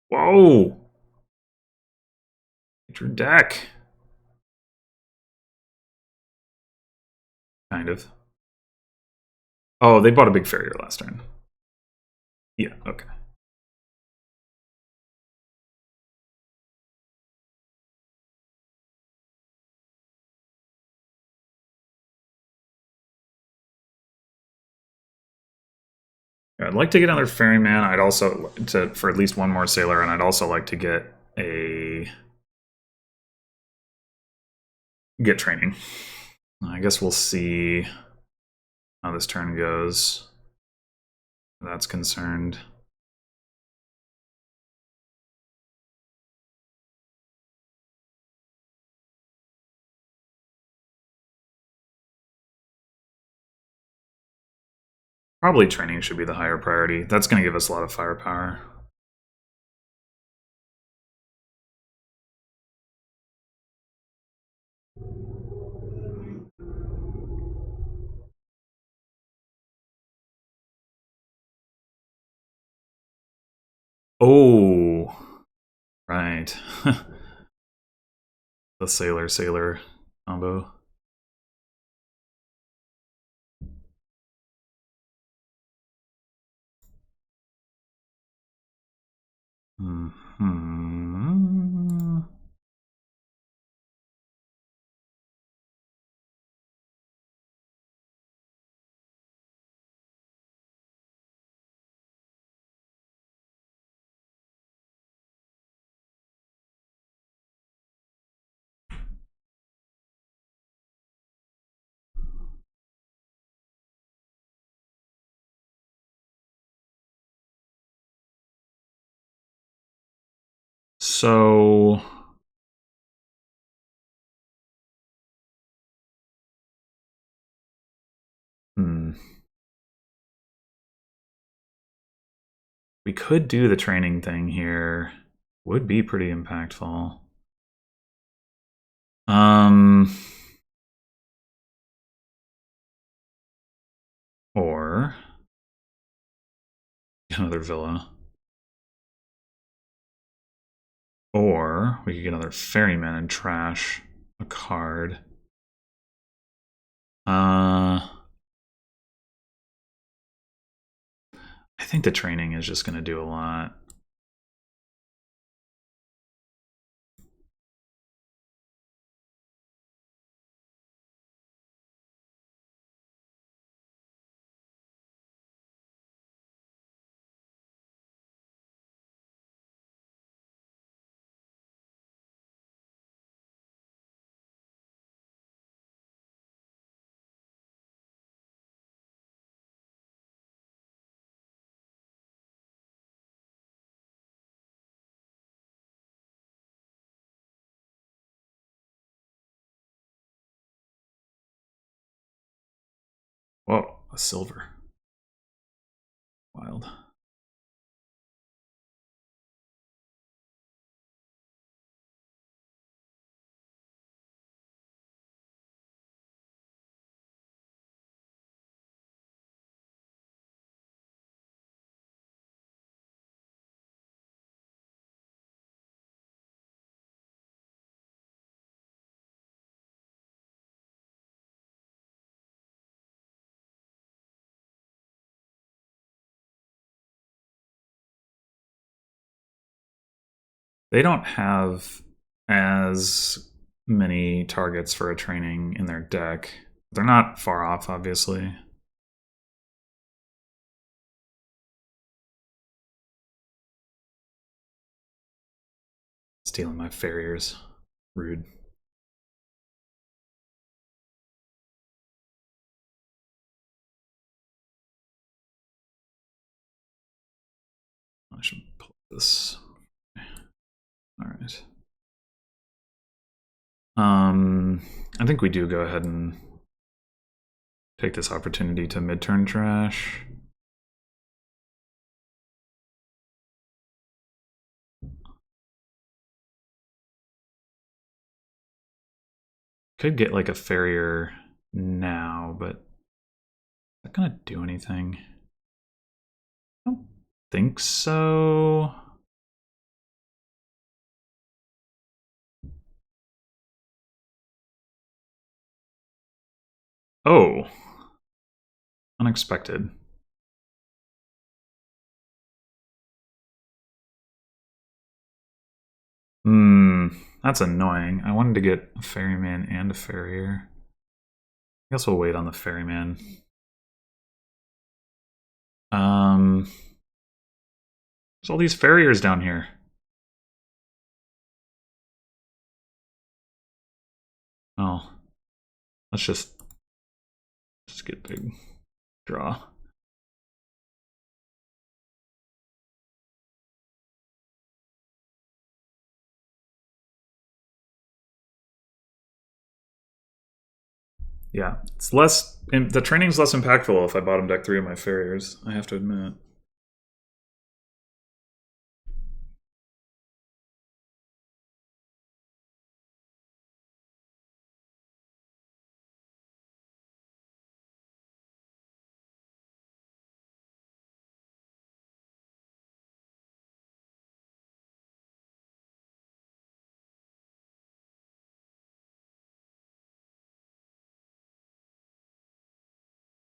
Whoa! Get your deck. Kind of. Oh, they bought a big farrier last turn. Yeah, okay. I'd like to get another ferryman. I'd also for at least one more sailor, and I'd also like to get training. I guess we'll see how this turn goes. That's concerned. Probably training should be the higher priority. That's going to give us a lot of firepower. Oh, right. The sailor combo. Hmm. So we could do the training thing here. Would be pretty impactful. Or another villa. Or we could get another ferryman and trash a card. I think the training is just going to do a lot. Whoa, a silver. Wild. They don't have as many targets for a training in their deck. They're not far off, obviously. Stealing my farriers. Rude. I should pull this. All right. I think we do go ahead and take this opportunity to mid-turn trash. Could get like a farrier now, but is that gonna do anything? I don't think so. Oh, unexpected. That's annoying. I wanted to get a ferryman and a farrier. I guess we'll wait on the ferryman. There's all these farriers down here. Oh, let's just get big. Draw. Yeah, it's less. The training's less impactful if I bottom deck 3 of my farriers, I have to admit.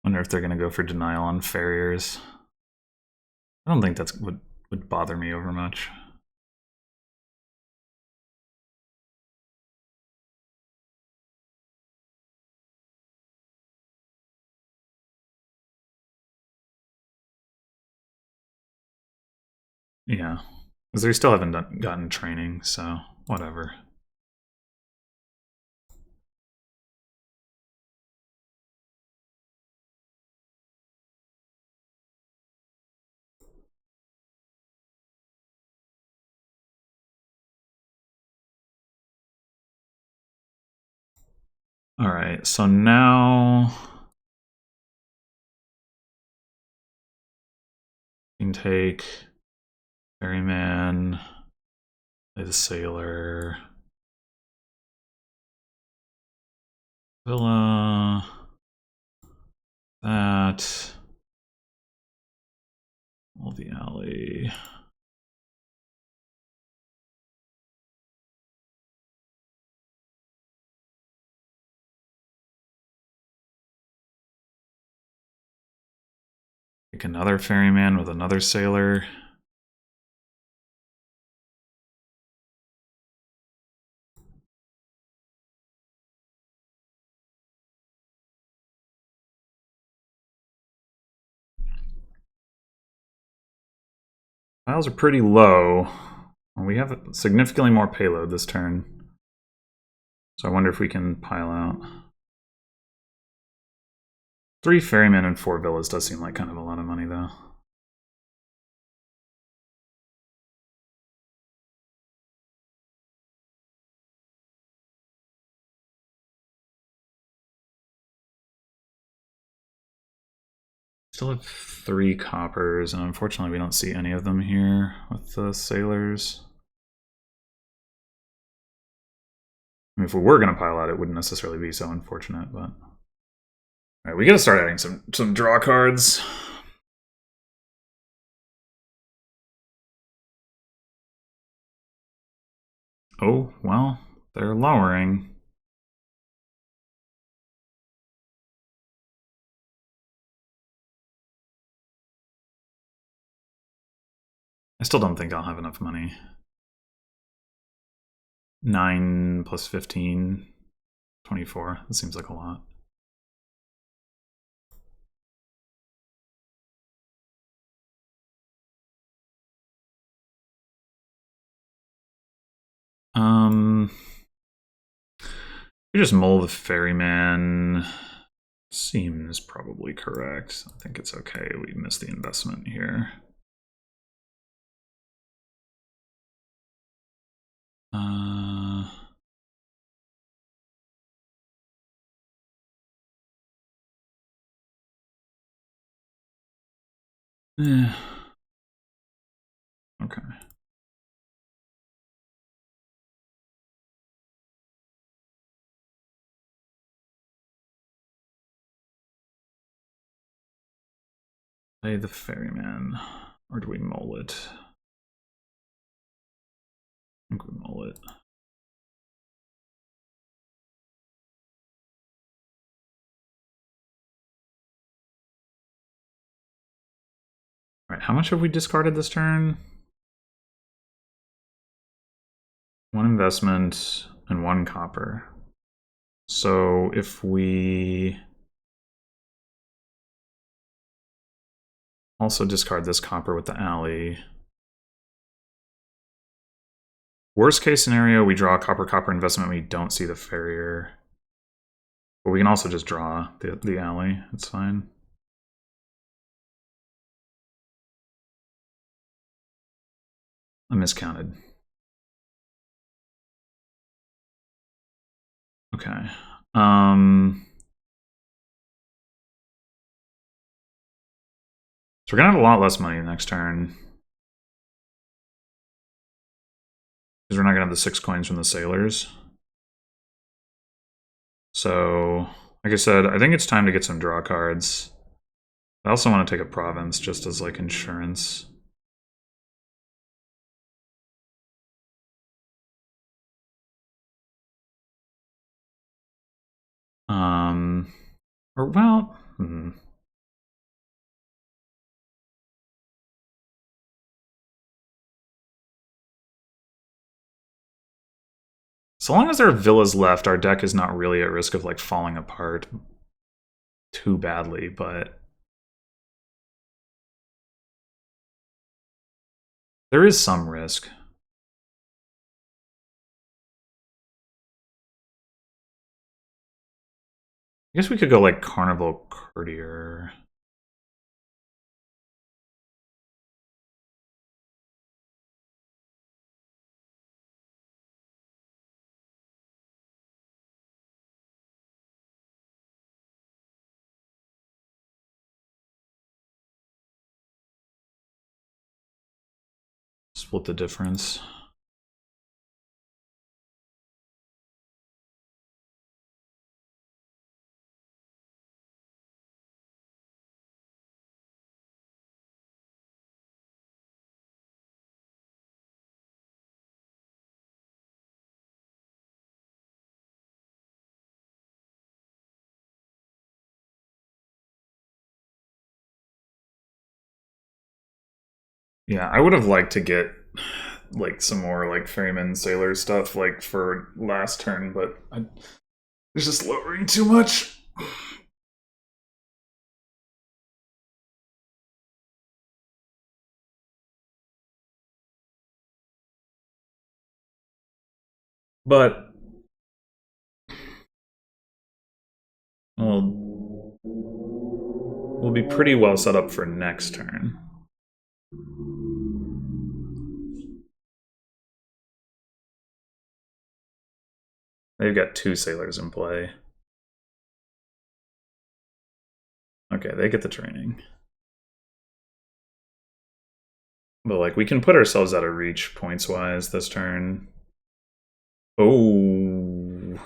Wonder if they're gonna go for denial on farriers. I don't think that's would bother me over much. Yeah, because they still haven't gotten training, so whatever. All right, so now we can take ferryman, play the sailor, villa, that, all the alley. Take another ferryman with another sailor. Piles are pretty low. We have significantly more payload this turn. So I wonder if we can pile out. 3 ferrymen and 4 villas does seem like kind of a lot of money, though. Still have 3 coppers, and unfortunately we don't see any of them here with the sailors. I mean, if we were going to pile out, it wouldn't necessarily be so unfortunate, but... Alright, we gotta start adding some draw cards. Oh, well, they're lowering. I still don't think I'll have enough money. 9 plus 15, 24. That seems like a lot. We just mull the ferryman. Seems probably correct. I think it's okay. We missed the investment here. Okay. Play the ferryman. Or do we mull it? I think we mull it. Right, how much have we discarded this turn? One investment and one copper. So if we also discard this copper with the alley. Worst case scenario, we draw a copper investment, we don't see the farrier. But we can also just draw the alley, it's fine. I miscounted. Okay. So we're gonna have a lot less money next turn. Because we're not gonna have the 6 coins from the sailors. So, like I said, I think it's time to get some draw cards. I also want to take a province just as like insurance. Or well, So long as there are villas left, our deck is not really at risk of like falling apart too badly, but there is some risk. I guess we could go like Carnival Courtier. Split the difference. Yeah, I would have liked to get like some more like ferryman sailor stuff like for last turn, but it's just lowering too much. But we'll be pretty well set up for next turn. They've got 2 sailors in play. Okay, they get the training. But like we can put ourselves out of reach points wise this turn. Oh.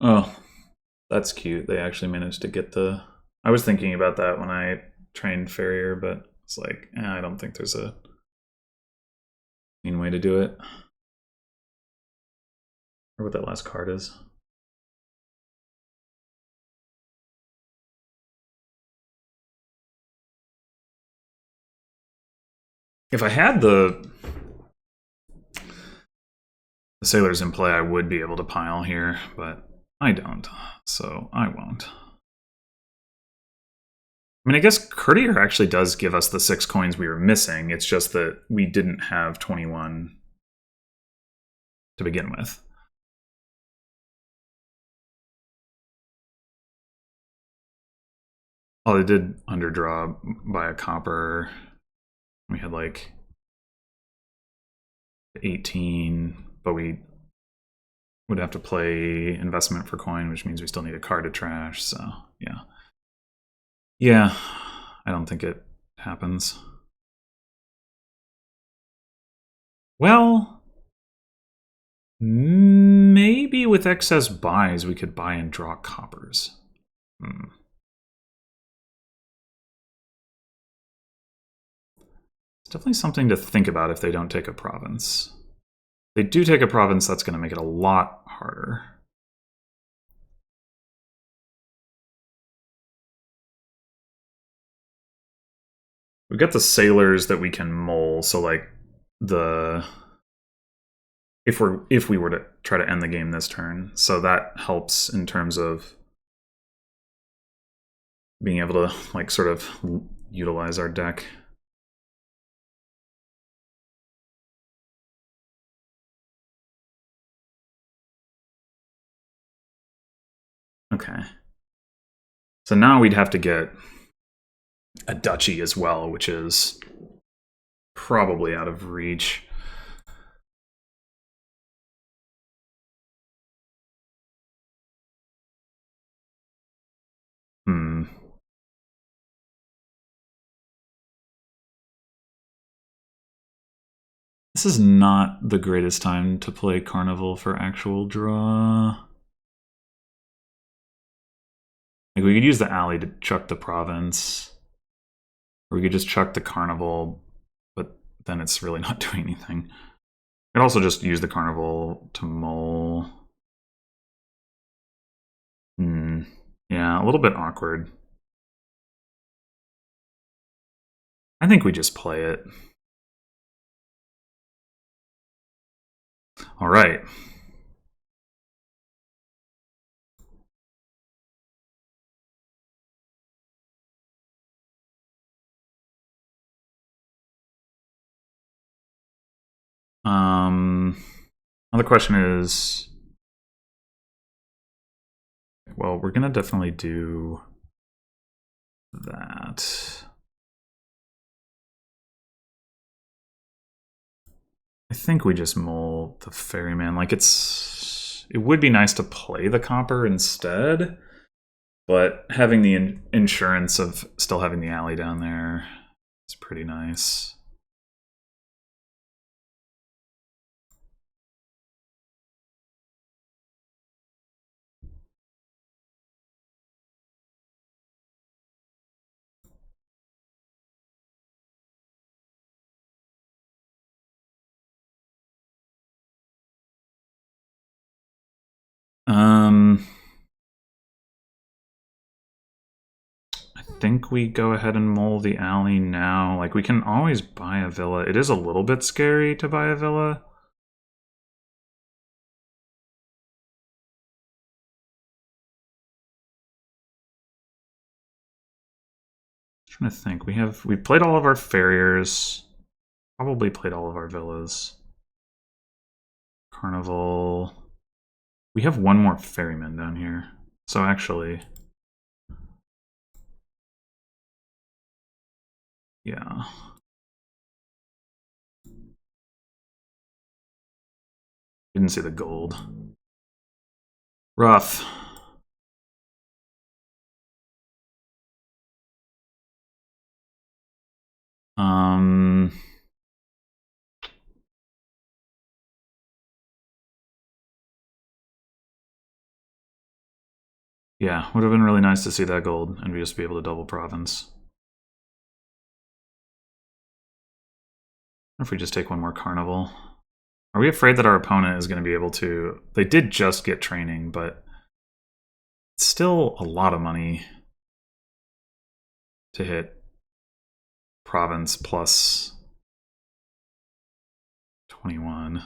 Oh, that's cute. They actually managed to get the... I was thinking about that when I trained Farrier, but it's like, I don't think there's a mean way to do it. Or what that last card is. If I had the sailors in play, I would be able to pile here, but I don't, so I won't. I mean, I guess Courtier actually does give us the 6 coins we were missing. It's just that we didn't have 21 to begin with. Oh, they did underdraw by a copper. We had like 18, but we would have to play investment for coin, which means we still need a card to trash, so yeah. Yeah, I don't think it happens. Well, maybe with excess buys we could buy and draw coppers. definitely something to think about if they don't take a province. If they do take a province, that's going to make it a lot harder. We've got the sailors that we can mole, so like if we were to try to end the game this turn, so that helps in terms of being able to like sort of utilize our deck. Okay. So now we'd have to get a duchy as well, which is probably out of reach. This is not the greatest time to play Carnival for actual draw. Like we could use the alley to chuck the province. Or we could just chuck the Carnival, but then it's really not doing anything. We could also just use the Carnival to mole. Yeah, a little bit awkward. I think we just play it. All right. Another question is, well, we're gonna definitely do that. I think we just mole the ferryman. Like it would be nice to play the copper instead, but having the insurance of still having the alley down there is pretty nice. I think we go ahead and mole the alley now. Like, we can always buy a villa. It is a little bit scary to buy a villa. I'm trying to think. We've played all of our farriers. Probably played all of our villas. Carnival. We have one more ferryman down here. So actually, yeah. Didn't see the gold. Rough. Yeah, would have been really nice to see that gold and just be able to double province. Or if we just take one more carnival. Are we afraid that our opponent is going to be able to... They did just get training, but it's still a lot of money to hit province plus 21.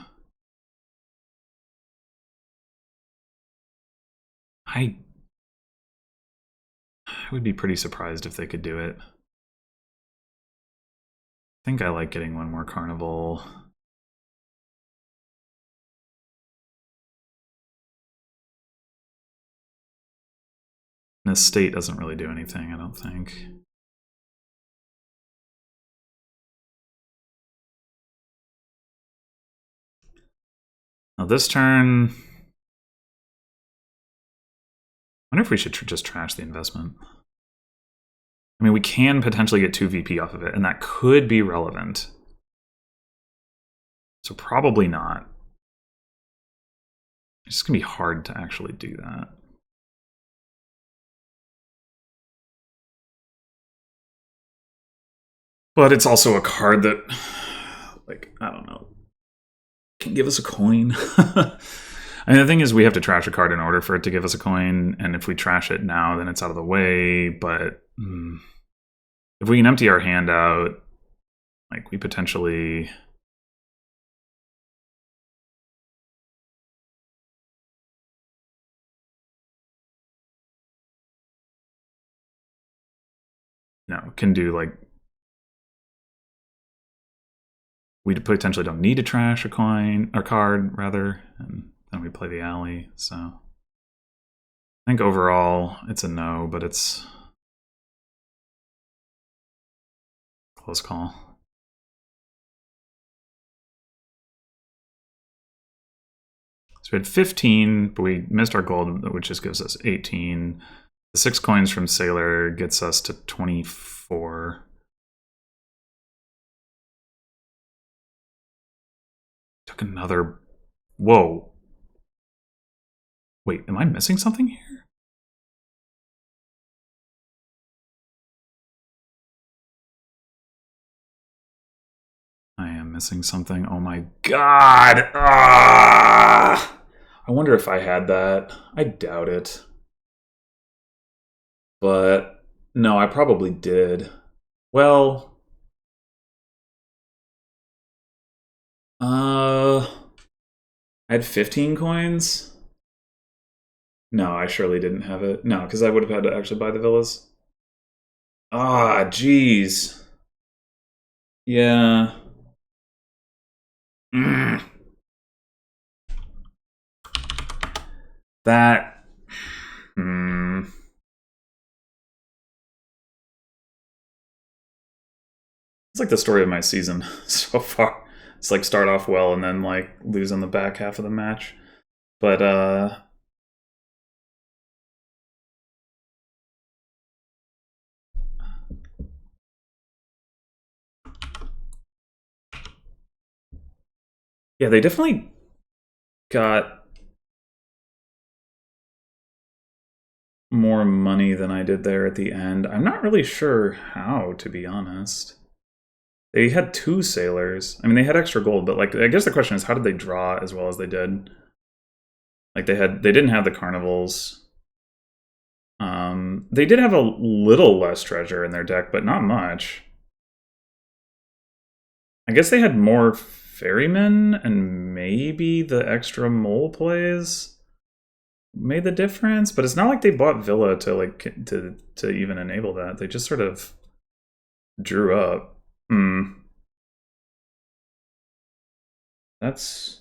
I would be pretty surprised if they could do it. I think I like getting one more carnival. An estate doesn't really do anything, I don't think. Now this turn... I wonder if we should just trash the investment. I mean, we can potentially get 2 VP off of it, and that could be relevant. So probably not. It's just going to be hard to actually do that. But it's also a card that, like, I don't know, can give us a coin. I mean, the thing is, we have to trash a card in order for it to give us a coin, and if we trash it now, then it's out of the way. But if we can empty our hand out, like, we potentially... can do, like... We potentially don't need to trash a coin, or card, rather, and then we play the alley, so... I think overall, it's a no, but it's... close call. So we had 15, but we missed our goal, which just gives us 18. The 6 coins from Sailor gets us to 24. Took another... Whoa. Wait, am I missing something here? I am missing something. Oh my god! Ah! I wonder if I had that. I doubt it. But no, I probably did. Well... I had 15 coins? No, I surely didn't have it. No, because I would have had to actually buy the villas. Ah, jeez. Yeah. That... It's like the story of my season so far. It's like start off well and then like lose on the back half of the match. But yeah, they definitely got more money than I did there at the end. I'm not really sure how, to be honest. They had 2 sailors. I mean, they had extra gold, but like, I guess the question is, how did they draw as well as they did? Like, they didn't have the carnivals. They did have a little less treasure in their deck, but not much. I guess they had more ferrymen, and maybe the extra mole plays made the difference. But it's not like they bought Villa to like to even enable that. They just sort of drew up. That's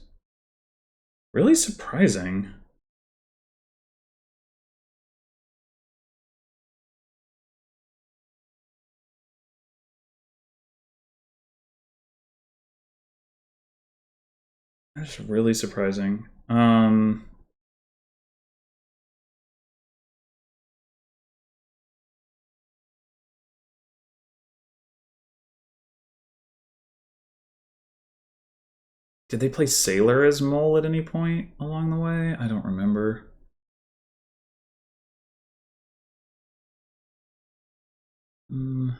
really surprising. That's really surprising. Did they play Sailor as Mole at any point along the way? I don't remember. Hmm.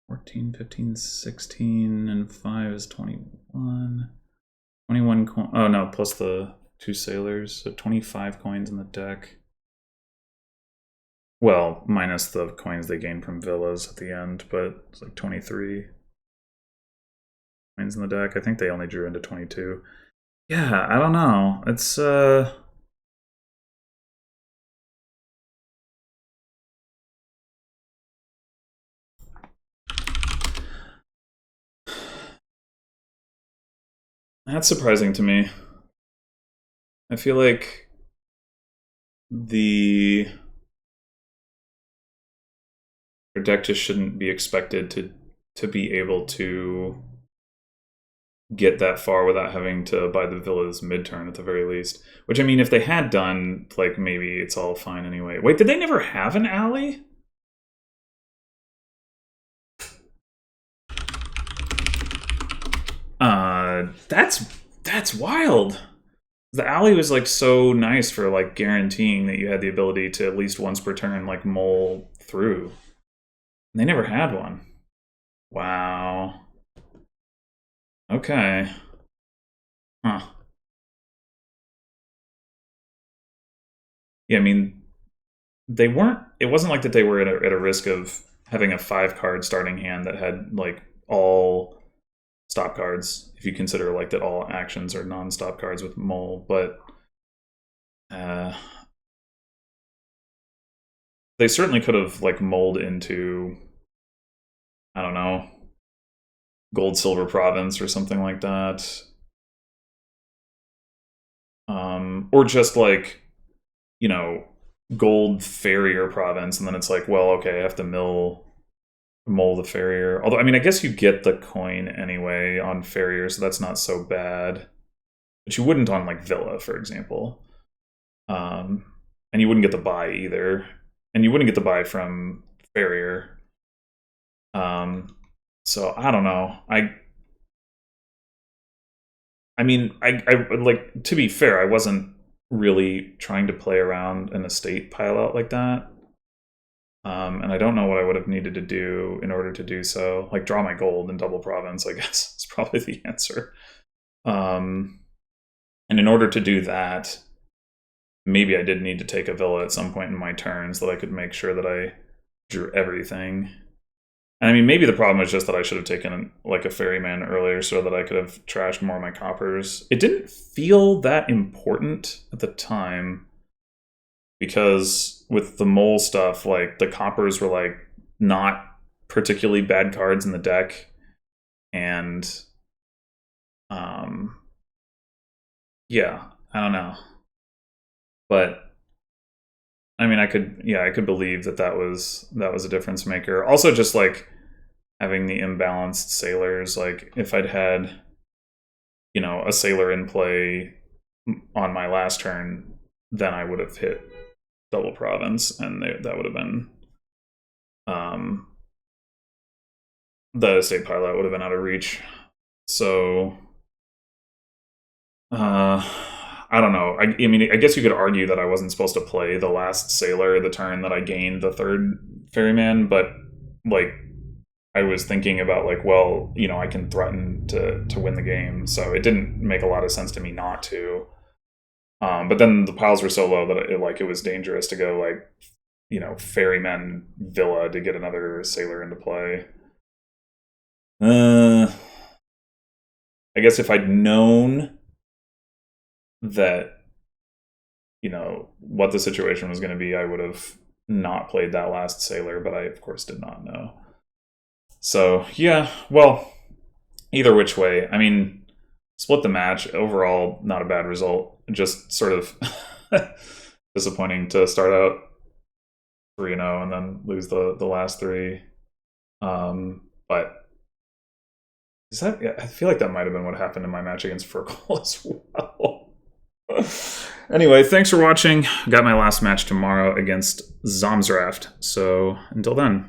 14, 15, 16, and 5 is 21. 21 coins. Oh no, plus the 2 sailors. So 25 coins in the deck. Well, minus the coins they gained from villas at the end, but it's like 23 coins in the deck. I think they only drew into 22. Yeah, I don't know. It's that's surprising to me. I feel like their deck just shouldn't be expected to be able to get that far without having to buy the villas mid-turn at the very least. Which, I mean, if they had done, like, maybe it's all fine anyway. Wait, did they never have an alley? That's wild. The alley was like so nice for like guaranteeing that you had the ability to at least once per turn like mole through. They never had one. Wow. Okay. Huh. Yeah, I mean, they weren't. It wasn't like that they were at a risk of having a 5-card starting hand that had like all stop cards. If you consider like that all actions are non-stop cards with Mole, but uh, they certainly could have like mulled into, I don't know, Gold Silver Province or something like that. Or just like, you know, Gold Farrier Province, and then it's like, well, okay, I have to mull the Farrier. Although, I mean, I guess you get the coin anyway on Farrier, so that's not so bad. But you wouldn't on like Villa, for example. And you wouldn't get the buy either. And you wouldn't get the buy from Farrier. So I don't know. I mean, I like, to be fair, I wasn't really trying to play around an estate pile out like that. And I don't know what I would have needed to do in order to do so. Like draw my gold in double province, I guess is probably the answer. And in order to do that, maybe I did need to take a villa at some point in my turn so that I could make sure that I drew everything. And I mean, maybe the problem is just that I should have taken like a ferryman earlier so that I could have trashed more of my coppers. It didn't feel that important at the time because with the mole stuff, like the coppers were like not particularly bad cards in the deck. And yeah, I don't know. But I mean, I could believe that was a difference maker. Also, just like having the imbalanced sailors, like if I'd had, you know, a sailor in play on my last turn, then I would have hit double province, and that would have been the estate pilot would have been out of reach. So I don't know. I mean, I guess you could argue that I wasn't supposed to play the last sailor the turn that I gained the third ferryman, but like I was thinking about like, well, you know, I can threaten to win the game, so it didn't make a lot of sense to me not to. But then the piles were so low that it was dangerous to go like, you know, ferryman villa to get another sailor into play. I guess if I'd known that, you know, what the situation was going to be, I would have not played that last sailor, but I of course did not know. So yeah, well, either which way, I mean, split the match overall, not a bad result. Just sort of disappointing to start out 3-0 and then lose the last three. But is that? I feel like that might have been what happened in my match against Furkle as well. Anyway, thanks for watching. Got my last match tomorrow against Zomsraft. So until then.